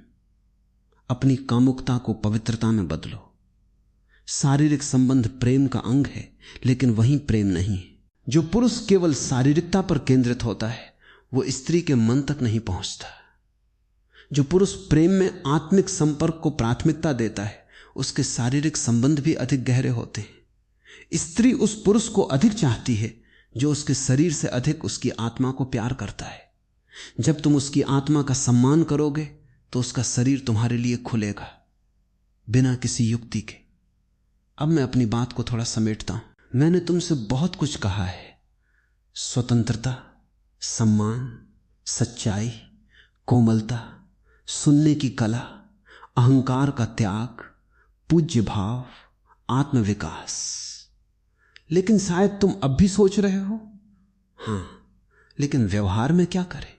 अपनी कामुकता को पवित्रता में बदलो। शारीरिक संबंध प्रेम का अंग है, लेकिन वही प्रेम नहीं है। जो पुरुष केवल शारीरिकता पर केंद्रित होता है, वो स्त्री के मन तक नहीं पहुंचता। जो पुरुष प्रेम में आत्मिक संपर्क को प्राथमिकता देता है, उसके शारीरिक संबंध भी अधिक गहरे होते हैं। स्त्री उस पुरुष को अधिक चाहती है जो उसके शरीर से अधिक उसकी आत्मा को प्यार करता है। जब तुम उसकी आत्मा का सम्मान करोगे तो उसका शरीर तुम्हारे लिए खुलेगा, बिना किसी युक्ति के। अब मैं अपनी बात को थोड़ा समेटता हूं। मैंने तुमसे बहुत कुछ कहा है। स्वतंत्रता, सम्मान, सच्चाई, कोमलता, सुनने की कला, अहंकार का त्याग, पूज्य भाव, आत्मविकास। लेकिन शायद तुम अब भी सोच रहे हो, हां, लेकिन व्यवहार में क्या करें?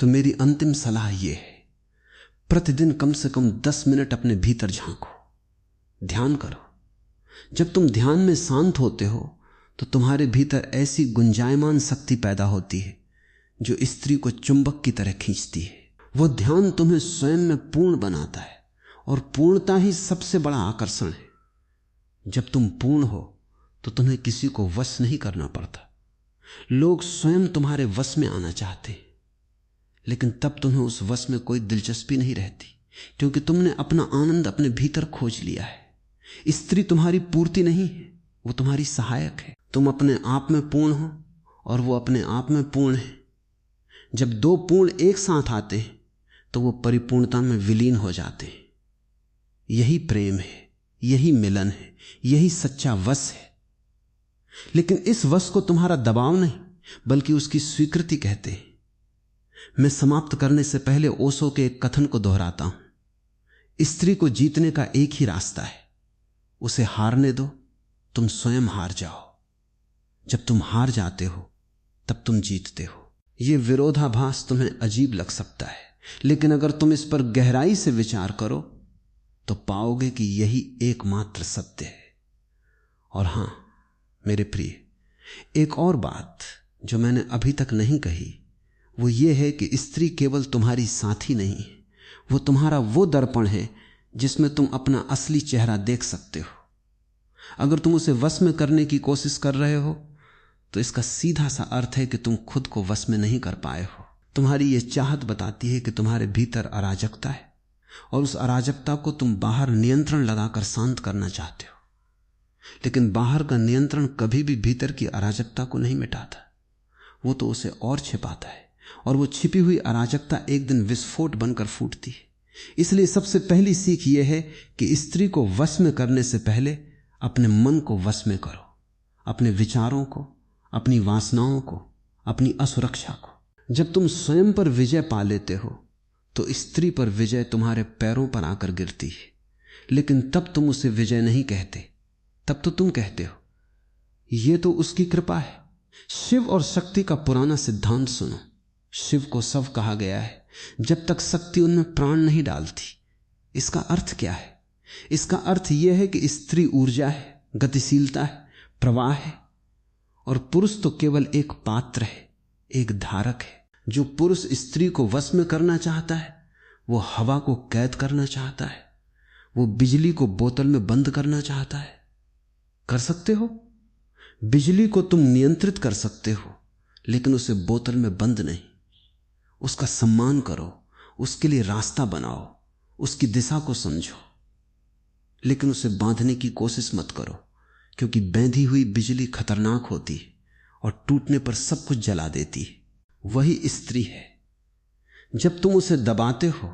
तो मेरी अंतिम सलाह यह है, प्रतिदिन कम से कम 10 मिनट अपने भीतर झांको, ध्यान करो। जब तुम ध्यान में शांत होते हो तो तुम्हारे भीतर ऐसी गुंजायमान शक्ति पैदा होती है जो स्त्री को चुंबक की तरह खींचती है। वो ध्यान तुम्हें स्वयं में पूर्ण बनाता है, और पूर्णता ही सबसे बड़ा आकर्षण है। जब तुम पूर्ण हो तो तुम्हें किसी को वश नहीं करना पड़ता। लोग स्वयं तुम्हारे वश में आना चाहते हैं, लेकिन तब तुम्हें उस वश में कोई दिलचस्पी नहीं रहती, क्योंकि तुमने अपना आनंद अपने भीतर खोज लिया है। स्त्री तुम्हारी पूर्ति नहीं है, वो तुम्हारी सहायक है। तुम अपने आप में पूर्ण हो और वो अपने आप में पूर्ण है। जब दो पूर्ण एक साथ आते हैं तो वो परिपूर्णता में विलीन हो जाते हैं। यही प्रेम है, यही मिलन है, यही सच्चा वश है। लेकिन इस वश को तुम्हारा दबाव नहीं बल्कि उसकी स्वीकृति कहते हैं। मैं समाप्त करने से पहले ओशो के एक कथन को दोहराता हूं। स्त्री को जीतने का एक ही रास्ता है, उसे हारने दो, तुम स्वयं हार जाओ। जब तुम हार जाते हो तब तुम जीतते हो। यह विरोधाभास तुम्हें अजीब लग सकता है, लेकिन अगर तुम इस पर गहराई से विचार करो तो पाओगे कि यही एकमात्र सत्य है। और हां मेरे प्रिय, एक और बात जो मैंने अभी तक नहीं कही वो ये है कि स्त्री केवल तुम्हारी साथी नहीं है, वो तुम्हारा वो दर्पण है जिसमें तुम अपना असली चेहरा देख सकते हो। अगर तुम उसे वश में करने की कोशिश कर रहे हो तो इसका सीधा सा अर्थ है कि तुम खुद को वश में नहीं कर पाए हो। तुम्हारी यह चाहत बताती है कि तुम्हारे भीतर अराजकता है और उस अराजकता को तुम बाहर नियंत्रण लगाकर शांत करना चाहते हो। लेकिन बाहर का नियंत्रण कभी भी भीतर की अराजकता को नहीं मिटाता, वो तो उसे और छिपाता है, और वो छिपी हुई अराजकता एक दिन विस्फोट बनकर फूटती है। इसलिए सबसे पहली सीख यह है कि स्त्री को वश में करने से पहले अपने मन को वश में करो, अपने विचारों को, अपनी वासनाओं को, अपनी असुरक्षा को। जब तुम स्वयं पर विजय पा लेते हो तो स्त्री पर विजय तुम्हारे पैरों पर आकर गिरती है। लेकिन तब तुम उसे विजय नहीं कहते, तब तो तुम कहते हो यह तो उसकी कृपा है। शिव और शक्ति का पुराना सिद्धांत सुनो। शिव को शव कहा गया है जब तक शक्ति उनमें प्राण नहीं डालती। इसका अर्थ क्या है? इसका अर्थ यह है कि स्त्री ऊर्जा है, गतिशीलता है, प्रवाह है, और पुरुष तो केवल एक पात्र है, एक धारक है। जो पुरुष स्त्री को वश में करना चाहता है वो हवा को कैद करना चाहता है, वो बिजली को बोतल में बंद करना चाहता है। कर सकते हो? बिजली को तुम नियंत्रित कर सकते हो, लेकिन उसे बोतल में बंद नहीं। उसका सम्मान करो, उसके लिए रास्ता बनाओ, उसकी दिशा को समझो, लेकिन उसे बांधने की कोशिश मत करो, क्योंकि बैंधी हुई बिजली खतरनाक होती है और टूटने पर सब कुछ जला देती है। वही स्त्री है। जब तुम उसे दबाते हो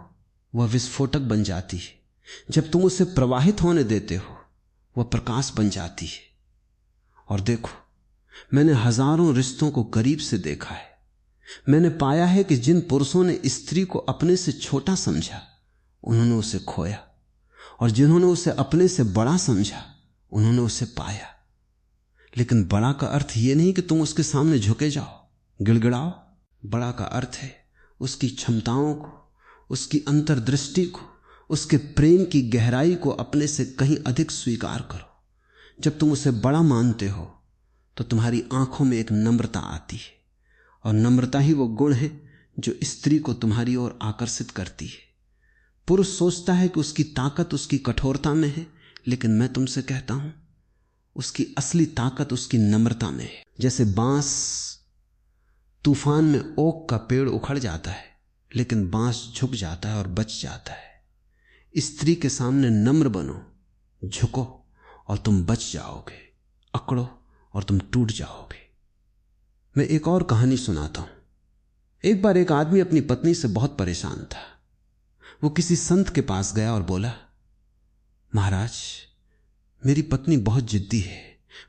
वह विस्फोटक बन जाती है, जब तुम उसे प्रवाहित होने देते हो वह प्रकाश बन जाती है। और देखो, मैंने हजारों रिश्तों को करीब से देखा है। मैंने पाया है कि जिन पुरुषों ने स्त्री को अपने से छोटा समझा उन्होंने उसे खोया, और जिन्होंने उसे अपने से बड़ा समझा उन्होंने उसे पाया। लेकिन बड़ा का अर्थ यह नहीं कि तुम उसके सामने झुके जाओ, गिड़गिड़ाओ। बड़ा का अर्थ है उसकी क्षमताओं को, उसकी अंतर्दृष्टि को, उसके प्रेम की गहराई को अपने से कहीं अधिक स्वीकार करो। जब तुम उसे बड़ा मानते हो तो तुम्हारी आंखों में एक नम्रता आती है, और नम्रता ही वो गुण है जो स्त्री को तुम्हारी ओर आकर्षित करती है। पुरुष सोचता है कि उसकी ताकत उसकी कठोरता में है, लेकिन मैं तुमसे कहता हूं उसकी असली ताकत उसकी नम्रता में है। जैसे बांस तूफान में ओक का पेड़ उखड़ जाता है, लेकिन बांस झुक जाता है और बच जाता है। स्त्री के सामने नम्र बनो, झुको और तुम बच जाओगे, अकड़ो और तुम टूट जाओगे। मैं एक और कहानी सुनाता हूं। एक बार एक आदमी अपनी पत्नी से बहुत परेशान था। वो किसी संत के पास गया और बोला, महाराज, मेरी पत्नी बहुत जिद्दी है,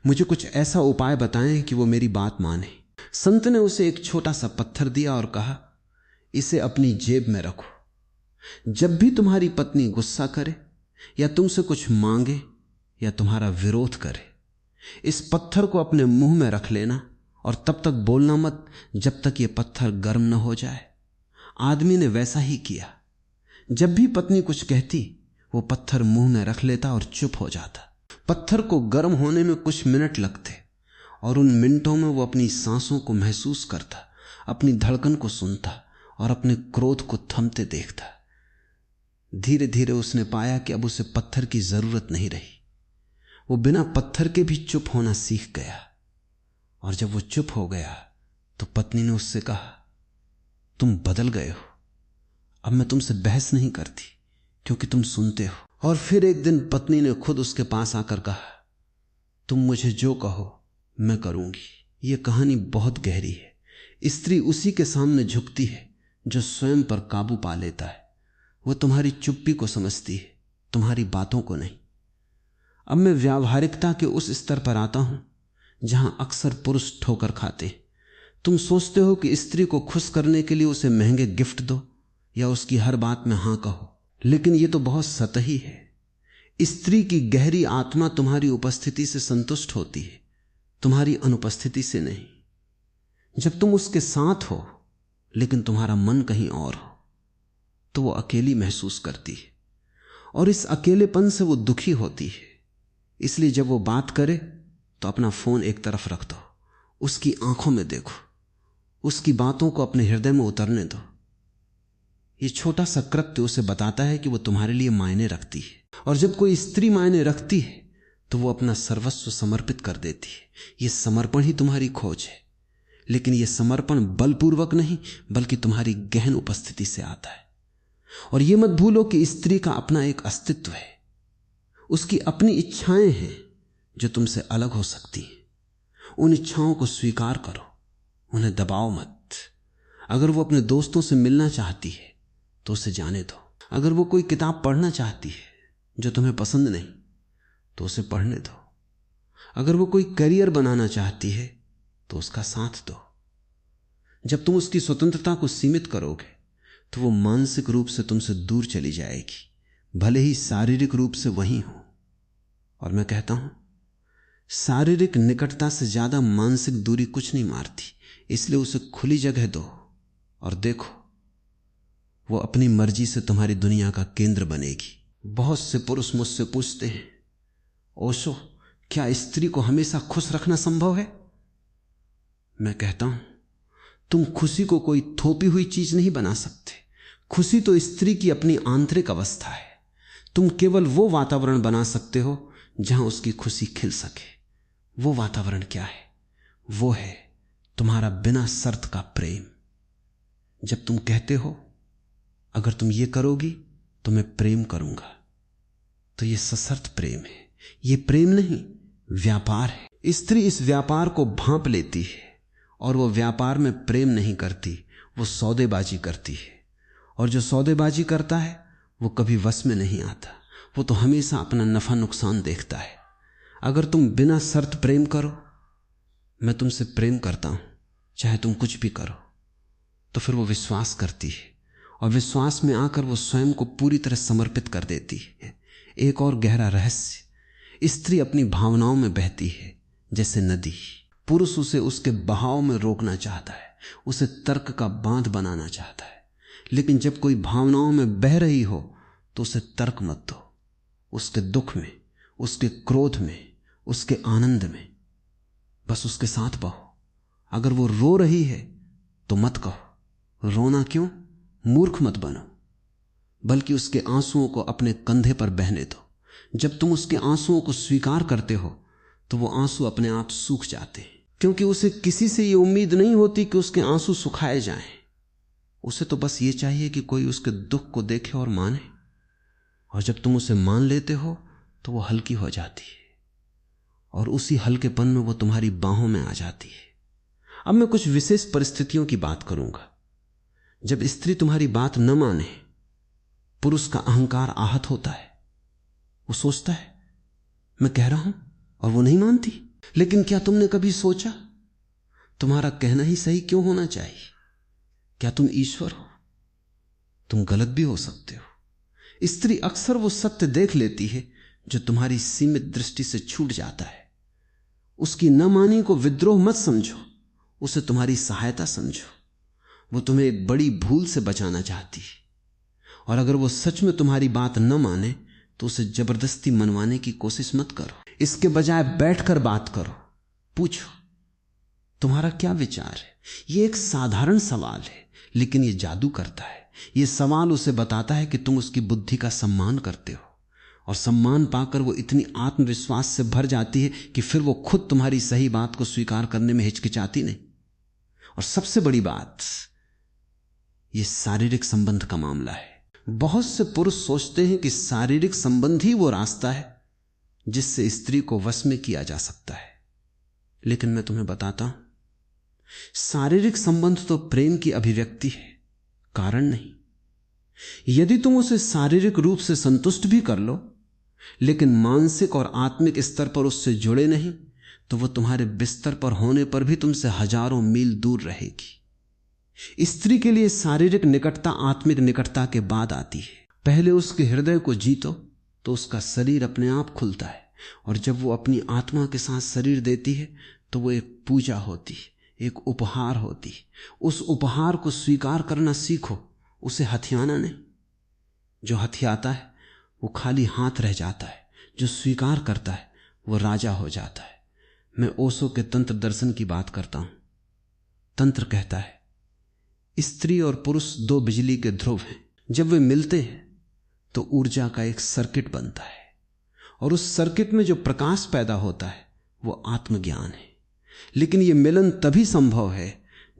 मुझे कुछ ऐसा उपाय बताएं कि वो मेरी बात माने। संत ने उसे एक छोटा सा पत्थर दिया और कहा, इसे अपनी जेब में रखो। जब भी तुम्हारी पत्नी गुस्सा करे या तुमसे कुछ मांगे या तुम्हारा विरोध करे, इस पत्थर को अपने मुंह में रख लेना और तब तक बोलना मत जब तक यह पत्थर गर्म न हो जाए। आदमी ने वैसा ही किया। जब भी पत्नी कुछ कहती वो पत्थर मुंह में रख लेता और चुप हो जाता। पत्थर को गर्म होने में कुछ मिनट लगते और उन मिनटों में वो अपनी सांसों को महसूस करता, अपनी धड़कन को सुनता और अपने क्रोध को थमते देखता। धीरे धीरे उसने पाया कि अब उसे पत्थर की जरूरत नहीं रही। वो बिना पत्थर के भी चुप होना सीख गया। और जब वो चुप हो गया तो पत्नी ने उससे कहा, तुम बदल गए हो, अब मैं तुमसे बहस नहीं करती क्योंकि तुम सुनते हो। और फिर एक दिन पत्नी ने खुद उसके पास आकर कहा, तुम मुझे जो कहो मैं करूंगी। यह कहानी बहुत गहरी है। स्त्री उसी के सामने झुकती है जो स्वयं पर काबू पा लेता है वह तुम्हारी चुप्पी को समझती है, तुम्हारी बातों को नहीं। अब मैं व्यावहारिकता के उस स्तर पर आता हूं जहां अक्सर पुरुष ठोकर खाते। तुम सोचते हो कि स्त्री को खुश करने के लिए उसे महंगे गिफ्ट दो या उसकी हर बात में हां कहो, लेकिन यह तो बहुत सतही है। स्त्री की गहरी आत्मा तुम्हारी उपस्थिति से संतुष्ट होती है, तुम्हारी अनुपस्थिति से नहीं। जब तुम उसके साथ हो लेकिन तुम्हारा मन कहीं और हो तो वो अकेली महसूस करती है, और इस अकेलेपन से वो दुखी होती है। इसलिए जब वो बात करे तो अपना फोन एक तरफ रख दो, उसकी आंखों में देखो, उसकी बातों को अपने हृदय में उतरने दो। ये छोटा सा कृत्य उसे बताता है कि वो तुम्हारे लिए मायने रखती है। और जब कोई स्त्री मायने रखती है तो वो अपना सर्वस्व समर्पित कर देती है। ये समर्पण ही तुम्हारी खोज है, लेकिन यह समर्पण बलपूर्वक नहीं बल्कि तुम्हारी गहन उपस्थिति से आता है। और यह मत भूलो कि स्त्री का अपना एक अस्तित्व है, उसकी अपनी इच्छाएं हैं जो तुमसे अलग हो सकती हैं। उन इच्छाओं को स्वीकार करो, उन्हें दबाओ मत। अगर वो अपने दोस्तों से मिलना चाहती है तो उसे जाने दो। अगर वो कोई किताब पढ़ना चाहती है जो तुम्हें पसंद नहीं तो उसे पढ़ने दो। अगर वो कोई करियर बनाना चाहती है तो उसका साथ दो। जब तुम उसकी स्वतंत्रता को सीमित करोगे तो वो मानसिक रूप से तुमसे दूर चली जाएगी, भले ही शारीरिक रूप से वहीं हो। और मैं कहता हूं, शारीरिक निकटता से ज्यादा मानसिक दूरी कुछ नहीं मारती। इसलिए उसे खुली जगह दो और देखो, वो अपनी मर्जी से तुम्हारी दुनिया का केंद्र बनेगी। बहुत से पुरुष मुझसे पूछते हैं, ओशो, क्या स्त्री को हमेशा खुश रखना संभव है? मैं कहता हूं, तुम खुशी को कोई थोपी हुई चीज नहीं बना सकते। खुशी तो स्त्री की अपनी आंतरिक अवस्था है। तुम केवल वो वातावरण बना सकते हो जहां उसकी खुशी खिल सके। वो वातावरण क्या है? वो है तुम्हारा बिना शर्त का प्रेम। जब तुम कहते हो, अगर तुम ये करोगी तो मैं प्रेम करूंगा, तो ये सशर्त प्रेम है। ये प्रेम नहीं, व्यापार है। स्त्री इस व्यापार को भांप लेती है और वो व्यापार में प्रेम नहीं करती, वो सौदेबाजी करती है। और जो सौदेबाजी करता है वो कभी वश में नहीं आता, वो तो हमेशा अपना नफा नुकसान देखता है। अगर तुम बिना शर्त प्रेम करो, मैं तुमसे प्रेम करता हूं चाहे तुम कुछ भी करो, तो फिर वो विश्वास करती है और विश्वास में आकर वो स्वयं को पूरी तरह समर्पित कर देती है। एक और गहरा रहस्य, स्त्री अपनी भावनाओं में बहती है जैसे नदी। पुरुष उसे उसके बहाव में रोकना चाहता है, उसे तर्क का बांध बनाना चाहता है। लेकिन जब कोई भावनाओं में बह रही हो तो उसे तर्क मत दो। उसके दुख में, उसके क्रोध में, उसके आनंद में बस उसके साथ बहो। अगर वो रो रही है तो मत कहो रोना क्यों, मूर्ख मत बनो, बल्कि उसके आंसुओं को अपने कंधे पर बहने दो। जब तुम उसके आंसुओं को स्वीकार करते हो तो वो आंसू अपने आप सूख जाते हैं, क्योंकि उसे किसी से ये उम्मीद नहीं होती कि उसके आंसू सुखाए जाएं। उसे तो बस ये चाहिए कि कोई उसके दुख को देखे और माने। और जब तुम उसे मान लेते हो तो वो हल्की हो जाती है और उसी हल्केपन में वो तुम्हारी बाहों में आ जाती है। अब मैं कुछ विशेष परिस्थितियों की बात करूंगा। जब स्त्री तुम्हारी बात न माने, पुरुष का अहंकार आहत होता है। वो सोचता है मैं कह रहा हूं और वो नहीं मानती। लेकिन क्या तुमने कभी सोचा तुम्हारा कहना ही सही क्यों होना चाहिए? क्या तुम ईश्वर हो? तुम गलत भी हो सकते हो। स्त्री अक्सर वो सत्य देख लेती है जो तुम्हारी सीमित दृष्टि से छूट जाता है। उसकी न मानी को विद्रोह मत समझो, उसे तुम्हारी सहायता समझो। वो तुम्हें एक बड़ी भूल से बचाना चाहती है, और अगर वो सच में तुम्हारी बात न माने तो उसे जबरदस्ती मनवाने की कोशिश मत करो। इसके बजाय बैठकर बात करो, पूछो तुम्हारा क्या विचार है। ये एक साधारण सवाल है लेकिन ये जादू करता है। ये सवाल उसे बताता है कि तुम उसकी बुद्धि का सम्मान करते हो, और सम्मान पाकर वो इतनी आत्मविश्वास से भर जाती है कि फिर वो खुद तुम्हारी सही बात को स्वीकार करने में हिचकिचाती नहीं। और सबसे बड़ी बात, ये शारीरिक संबंध का मामला है। बहुत से पुरुष सोचते हैं कि शारीरिक संबंध ही वो रास्ता है जिससे स्त्री को वश में किया जा सकता है। लेकिन मैं तुम्हें बताता हूं, शारीरिक संबंध तो प्रेम की अभिव्यक्ति है, कारण नहीं। यदि तुम उसे शारीरिक रूप से संतुष्ट भी कर लो, लेकिन मानसिक और आत्मिक स्तर पर उससे जुड़े नहीं, तो वह तुम्हारे बिस्तर पर होने पर भी तुमसे हजारों मील दूर रहेगी। स्त्री के लिए शारीरिक निकटता आत्मिक निकटता के बाद आती है। पहले उसके हृदय को जीतो तो उसका शरीर अपने आप खुलता है, और जब वो अपनी आत्मा के साथ शरीर देती है तो वो एक पूजा होती है, एक उपहार होती है। उस उपहार को स्वीकार करना सीखो, उसे हथियाना नहीं। जो हथियाता है वो खाली हाथ रह जाता है, जो स्वीकार करता है वो राजा हो जाता है। मैं ओशो के तंत्र दर्शन की बात करता हूं। तंत्र कहता है स्त्री और पुरुष दो बिजली के ध्रुव हैं, जब वे मिलते हैं तो ऊर्जा का एक सर्किट बनता है, और उस सर्किट में जो प्रकाश पैदा होता है वो आत्मज्ञान है। लेकिन यह मिलन तभी संभव है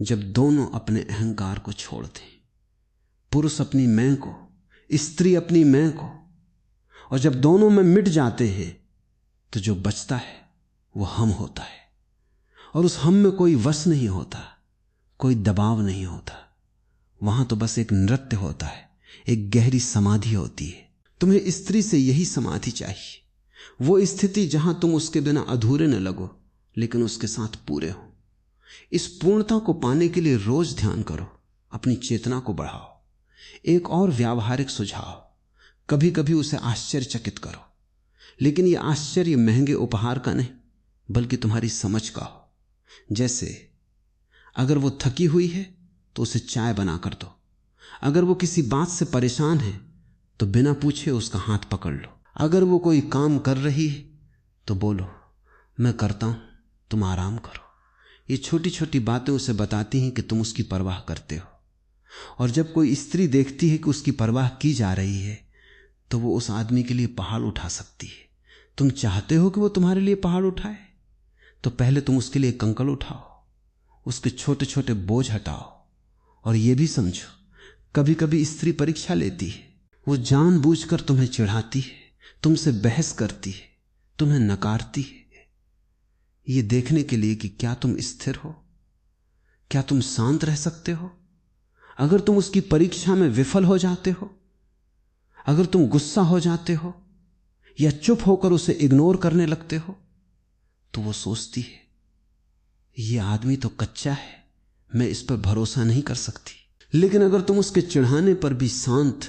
जब दोनों अपने अहंकार को छोड़ दें। पुरुष अपनी मैं को, स्त्री अपनी मैं को, और जब दोनों में मिट जाते हैं तो जो बचता है वो हम होता है। और उस हम में कोई वश नहीं होता, कोई दबाव नहीं होता, वहां तो बस एक नृत्य होता है, एक गहरी समाधि होती है। तुम्हें स्त्री से यही समाधि चाहिए, वो स्थिति जहां तुम उसके बिना अधूरे न लगो लेकिन उसके साथ पूरे हो। इस पूर्णता को पाने के लिए रोज ध्यान करो, अपनी चेतना को बढ़ाओ। एक और व्यावहारिक सुझाव, कभी कभी उसे आश्चर्यचकित करो, लेकिन यह आश्चर्य महंगे उपहार का नहीं बल्कि तुम्हारी समझ का हो। जैसे अगर वो थकी हुई है तो उसे चाय बना कर दो। अगर वो किसी बात से परेशान है तो बिना पूछे उसका हाथ पकड़ लो। अगर वो कोई काम कर रही है तो बोलो मैं करता हूं, तुम आराम करो। ये छोटी छोटी बातें उसे बताती हैं कि तुम उसकी परवाह करते हो। और जब कोई स्त्री देखती है कि उसकी परवाह की जा रही है तो वो उस आदमी के लिए पहाड़ उठा सकती है। तुम चाहते हो कि वो तुम्हारे लिए पहाड़ उठाए, तो पहले तुम उसके लिए कंकड़ उठाओ, उसके छोटे छोटे बोझ हटाओ। और यह भी समझो, कभी कभी स्त्री परीक्षा लेती है। वो जानबूझकर तुम्हें चिढ़ाती है, तुमसे बहस करती है, तुम्हें नकारती है, ये देखने के लिए कि क्या तुम स्थिर हो, क्या तुम शांत रह सकते हो। अगर तुम उसकी परीक्षा में विफल हो जाते हो, अगर तुम गुस्सा हो जाते हो या चुप होकर उसे इग्नोर करने लगते हो, तो वो सोचती है ये आदमी तो कच्चा है, मैं इस पर भरोसा नहीं कर सकती। लेकिन अगर तुम उसके चिढ़ाने पर भी शांत,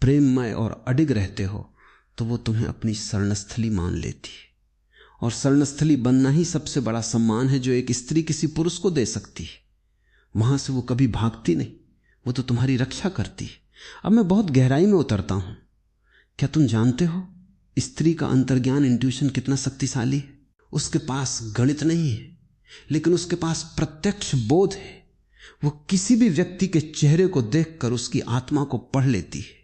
प्रेममय और अडिग रहते हो तो वो तुम्हें अपनी शरणस्थली मान लेती है। और शरणस्थली बनना ही सबसे बड़ा सम्मान है जो एक स्त्री किसी पुरुष को दे सकती है। वहां से वो कभी भागती नहीं, वो तो तुम्हारी रक्षा करती है। अब मैं बहुत गहराई में उतरता हूं। क्या तुम जानते हो स्त्री का अंतर्ज्ञान, इंट्यूशन कितना शक्तिशाली है? उसके पास गणित नहीं है, लेकिन उसके पास प्रत्यक्ष बोध है। वो किसी भी व्यक्ति के चेहरे को देखकर उसकी आत्मा को पढ़ लेती है।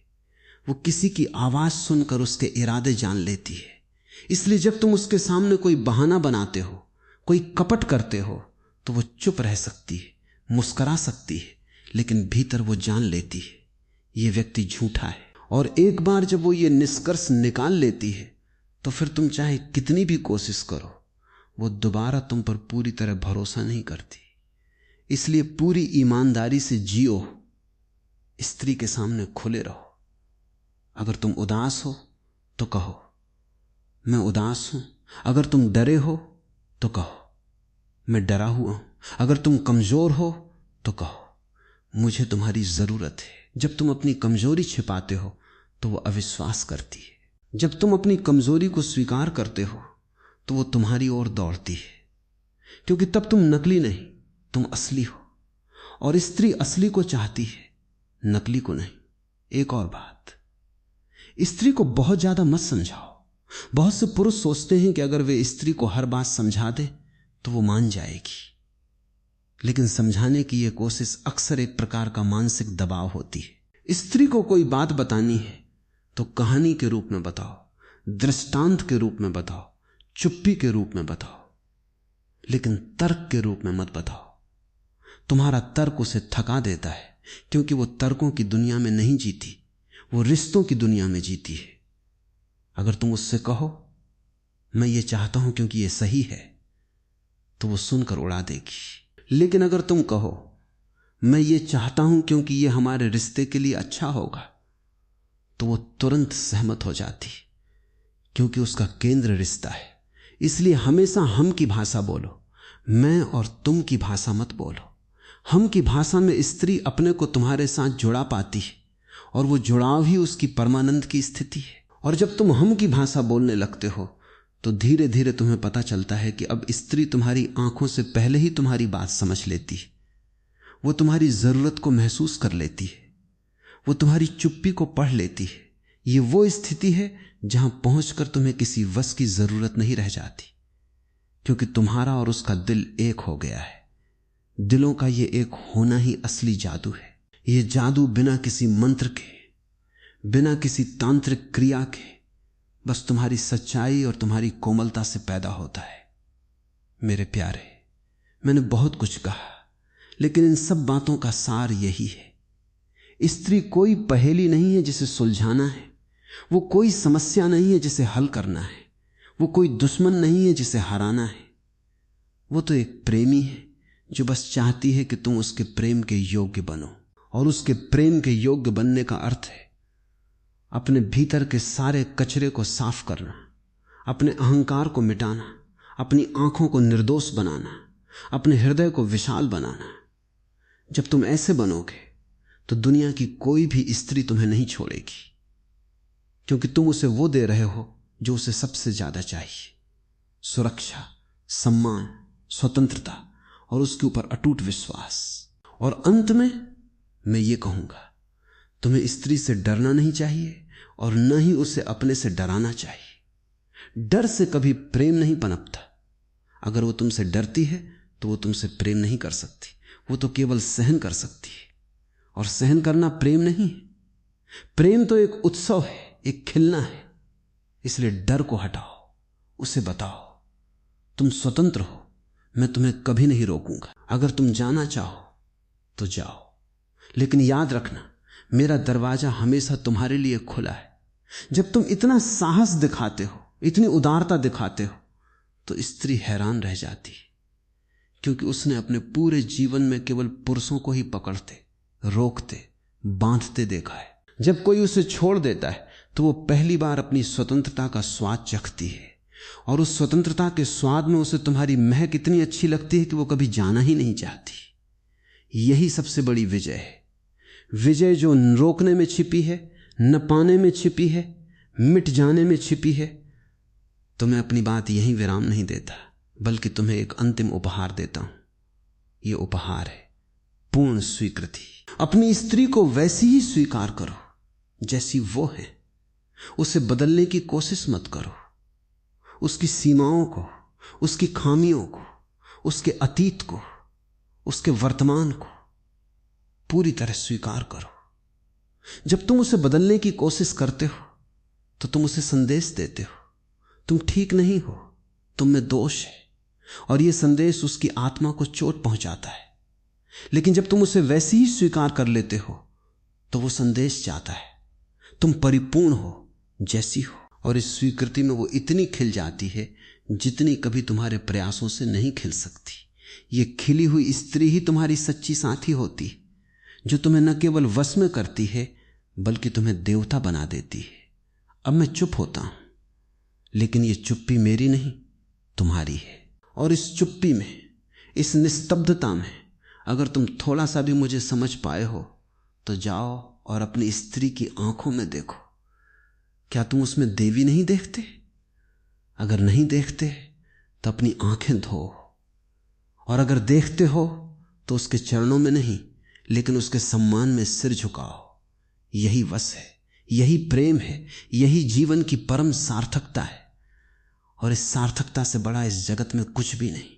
वो किसी की आवाज सुनकर उसके इरादे जान लेती है। इसलिए जब तुम उसके सामने कोई बहाना बनाते हो, कोई कपट करते हो, तो वो चुप रह सकती है, मुस्कुरा सकती है, लेकिन भीतर वो जान लेती है ये व्यक्ति झूठा है। और एक बार जब वो ये निष्कर्ष निकाल लेती है तो फिर तुम चाहे कितनी भी कोशिश करो, वो दोबारा तुम पर पूरी तरह भरोसा नहीं करती। इसलिए पूरी ईमानदारी से जियो, स्त्री के सामने खुले रहो। अगर तुम उदास हो तो कहो मैं उदास हूं। अगर तुम डरे हो तो कहो मैं डरा हुआ हूं। अगर तुम कमजोर हो तो कहो मुझे तुम्हारी जरूरत है। जब तुम अपनी कमजोरी छिपाते हो तो वो अविश्वास करती है। जब तुम अपनी कमजोरी को स्वीकार करते हो तो वो तुम्हारी ओर दौड़ती है, क्योंकि तब तुम नकली नहीं, तुम असली हो। और स्त्री असली को चाहती है, नकली को नहीं। एक और बात, स्त्री को बहुत ज्यादा मत समझाओ। बहुत से पुरुष सोचते हैं कि अगर वे स्त्री को हर बात समझा दे तो वो मान जाएगी, लेकिन समझाने की यह कोशिश अक्सर एक प्रकार का मानसिक दबाव होती है। स्त्री को कोई बात बतानी है तो कहानी के रूप में बताओ, दृष्टांत के रूप में बताओ, चुप्पी के रूप में बताओ, लेकिन तर्क के रूप में मत बताओ। तुम्हारा तर्क उसे थका देता है, क्योंकि वो तर्कों की दुनिया में नहीं जीती, वो रिश्तों की दुनिया में जीती है। अगर तुम उससे कहो मैं ये चाहता हूं क्योंकि ये सही है, तो वो सुनकर उड़ा देगी। लेकिन अगर तुम कहो मैं ये चाहता हूं क्योंकि ये हमारे रिश्ते के लिए अच्छा होगा, तो वो तुरंत सहमत हो जाती, क्योंकि उसका केंद्र रिश्ता है। इसलिए हमेशा हम की भाषा बोलो, मैं और तुम की भाषा मत बोलो। हम की भाषा में स्त्री अपने को तुम्हारे साथ जुड़ा पाती है, और वो जुड़ाव ही उसकी परमानंद की स्थिति है। और जब तुम हम की भाषा बोलने लगते हो तो धीरे धीरे तुम्हें पता चलता है कि अब स्त्री तुम्हारी आंखों से पहले ही तुम्हारी बात समझ लेती है। वो तुम्हारी जरूरत को महसूस कर लेती है, वो तुम्हारी चुप्पी को पढ़ लेती है। ये वो स्थिति है जहां पहुंचकर तुम्हें किसी वश की जरूरत नहीं रह जाती, क्योंकि तुम्हारा और उसका दिल एक हो गया है। दिलों का ये एक होना ही असली जादू है। ये जादू बिना किसी मंत्र के, बिना किसी तांत्रिक क्रिया के, बस तुम्हारी सच्चाई और तुम्हारी कोमलता से पैदा होता है। मेरे प्यारे, मैंने बहुत कुछ कहा, लेकिन इन सब बातों का सार यही है। स्त्री कोई पहेली नहीं है जिसे सुलझाना है, वो कोई समस्या नहीं है जिसे हल करना है, वो कोई दुश्मन नहीं है जिसे हराना है। वो तो एक प्रेमी है जो बस चाहती है कि तुम उसके प्रेम के योग्य बनो। और उसके प्रेम के योग्य बनने का अर्थ है अपने भीतर के सारे कचरे को साफ करना, अपने अहंकार को मिटाना, अपनी आंखों को निर्दोष बनाना, अपने हृदय को विशाल बनाना। जब तुम ऐसे बनोगे तो दुनिया की कोई भी स्त्री तुम्हें नहीं छोड़ेगी, क्योंकि तुम उसे वो दे रहे हो जो उसे सबसे ज्यादा चाहिए, सुरक्षा, सम्मान, स्वतंत्रता और उसके ऊपर अटूट विश्वास। और अंत में मैं ये कहूंगा, तुम्हें स्त्री से डरना नहीं चाहिए और न ही उसे अपने से डराना चाहिए। डर से कभी प्रेम नहीं पनपता। अगर वो तुमसे डरती है तो वो तुमसे प्रेम नहीं कर सकती, वो तो केवल सहन कर सकती है, और सहन करना प्रेम नहीं है। प्रेम तो एक उत्सव है, एक खिलना है। इसलिए डर को हटाओ, उसे बताओ तुम स्वतंत्र हो, मैं तुम्हें कभी नहीं रोकूंगा। अगर तुम जाना चाहो तो जाओ, लेकिन याद रखना मेरा दरवाजा हमेशा तुम्हारे लिए खुला है। जब तुम इतना साहस दिखाते हो, इतनी उदारता दिखाते हो, तो स्त्री हैरान रह जाती है, क्योंकि उसने अपने पूरे जीवन में केवल पुरुषों को ही पकड़ते, रोकते, बांधते देखा है। जब कोई उसे छोड़ देता है तो वो पहली बार अपनी स्वतंत्रता का स्वाद चखती है, और उस स्वतंत्रता के स्वाद में उसे तुम्हारी महक इतनी अच्छी लगती है कि वो कभी जाना ही नहीं चाहती। यही सबसे बड़ी विजय है। विजय जो रोकने में छिपी है, न पाने में छिपी है, मिट जाने में छिपी है। तो मैं अपनी बात यहीं विराम नहीं देता, बल्कि तुम्हें एक अंतिम उपहार देता हूं। यह उपहार है पूर्ण स्वीकृति। अपनी स्त्री को वैसी ही स्वीकार करो जैसी वो है। उसे बदलने की कोशिश मत करो। उसकी सीमाओं को, उसकी खामियों को, उसके अतीत को, उसके वर्तमान को पूरी तरह स्वीकार करो। जब तुम उसे बदलने की कोशिश करते हो तो तुम उसे संदेश देते हो, तुम ठीक नहीं हो, तुम में दोष है, और यह संदेश उसकी आत्मा को चोट पहुंचाता है। लेकिन जब तुम उसे वैसे ही स्वीकार कर लेते हो तो वो संदेश जाता है, तुम परिपूर्ण हो जैसी हो। और इस स्वीकृति में वो इतनी खिल जाती है जितनी कभी तुम्हारे प्रयासों से नहीं खिल सकती। ये खिली हुई स्त्री ही तुम्हारी सच्ची साथी होती, जो तुम्हें न केवल वश में करती है बल्कि तुम्हें देवता बना देती है। अब मैं चुप होता हूं, लेकिन ये चुप्पी मेरी नहीं, तुम्हारी है। और इस चुप्पी में, इस निस्तब्धता में अगर तुम थोड़ा सा भी मुझे समझ पाए हो तो जाओ और अपनी स्त्री की आंखों में देखो। क्या तुम उसमें देवी नहीं देखते? अगर नहीं देखते तो अपनी आंखें धो, और अगर देखते हो तो उसके चरणों में नहीं लेकिन उसके सम्मान में सिर झुकाओ। यही वश है, यही प्रेम है, यही जीवन की परम सार्थकता है। और इस सार्थकता से बड़ा इस जगत में कुछ भी नहीं।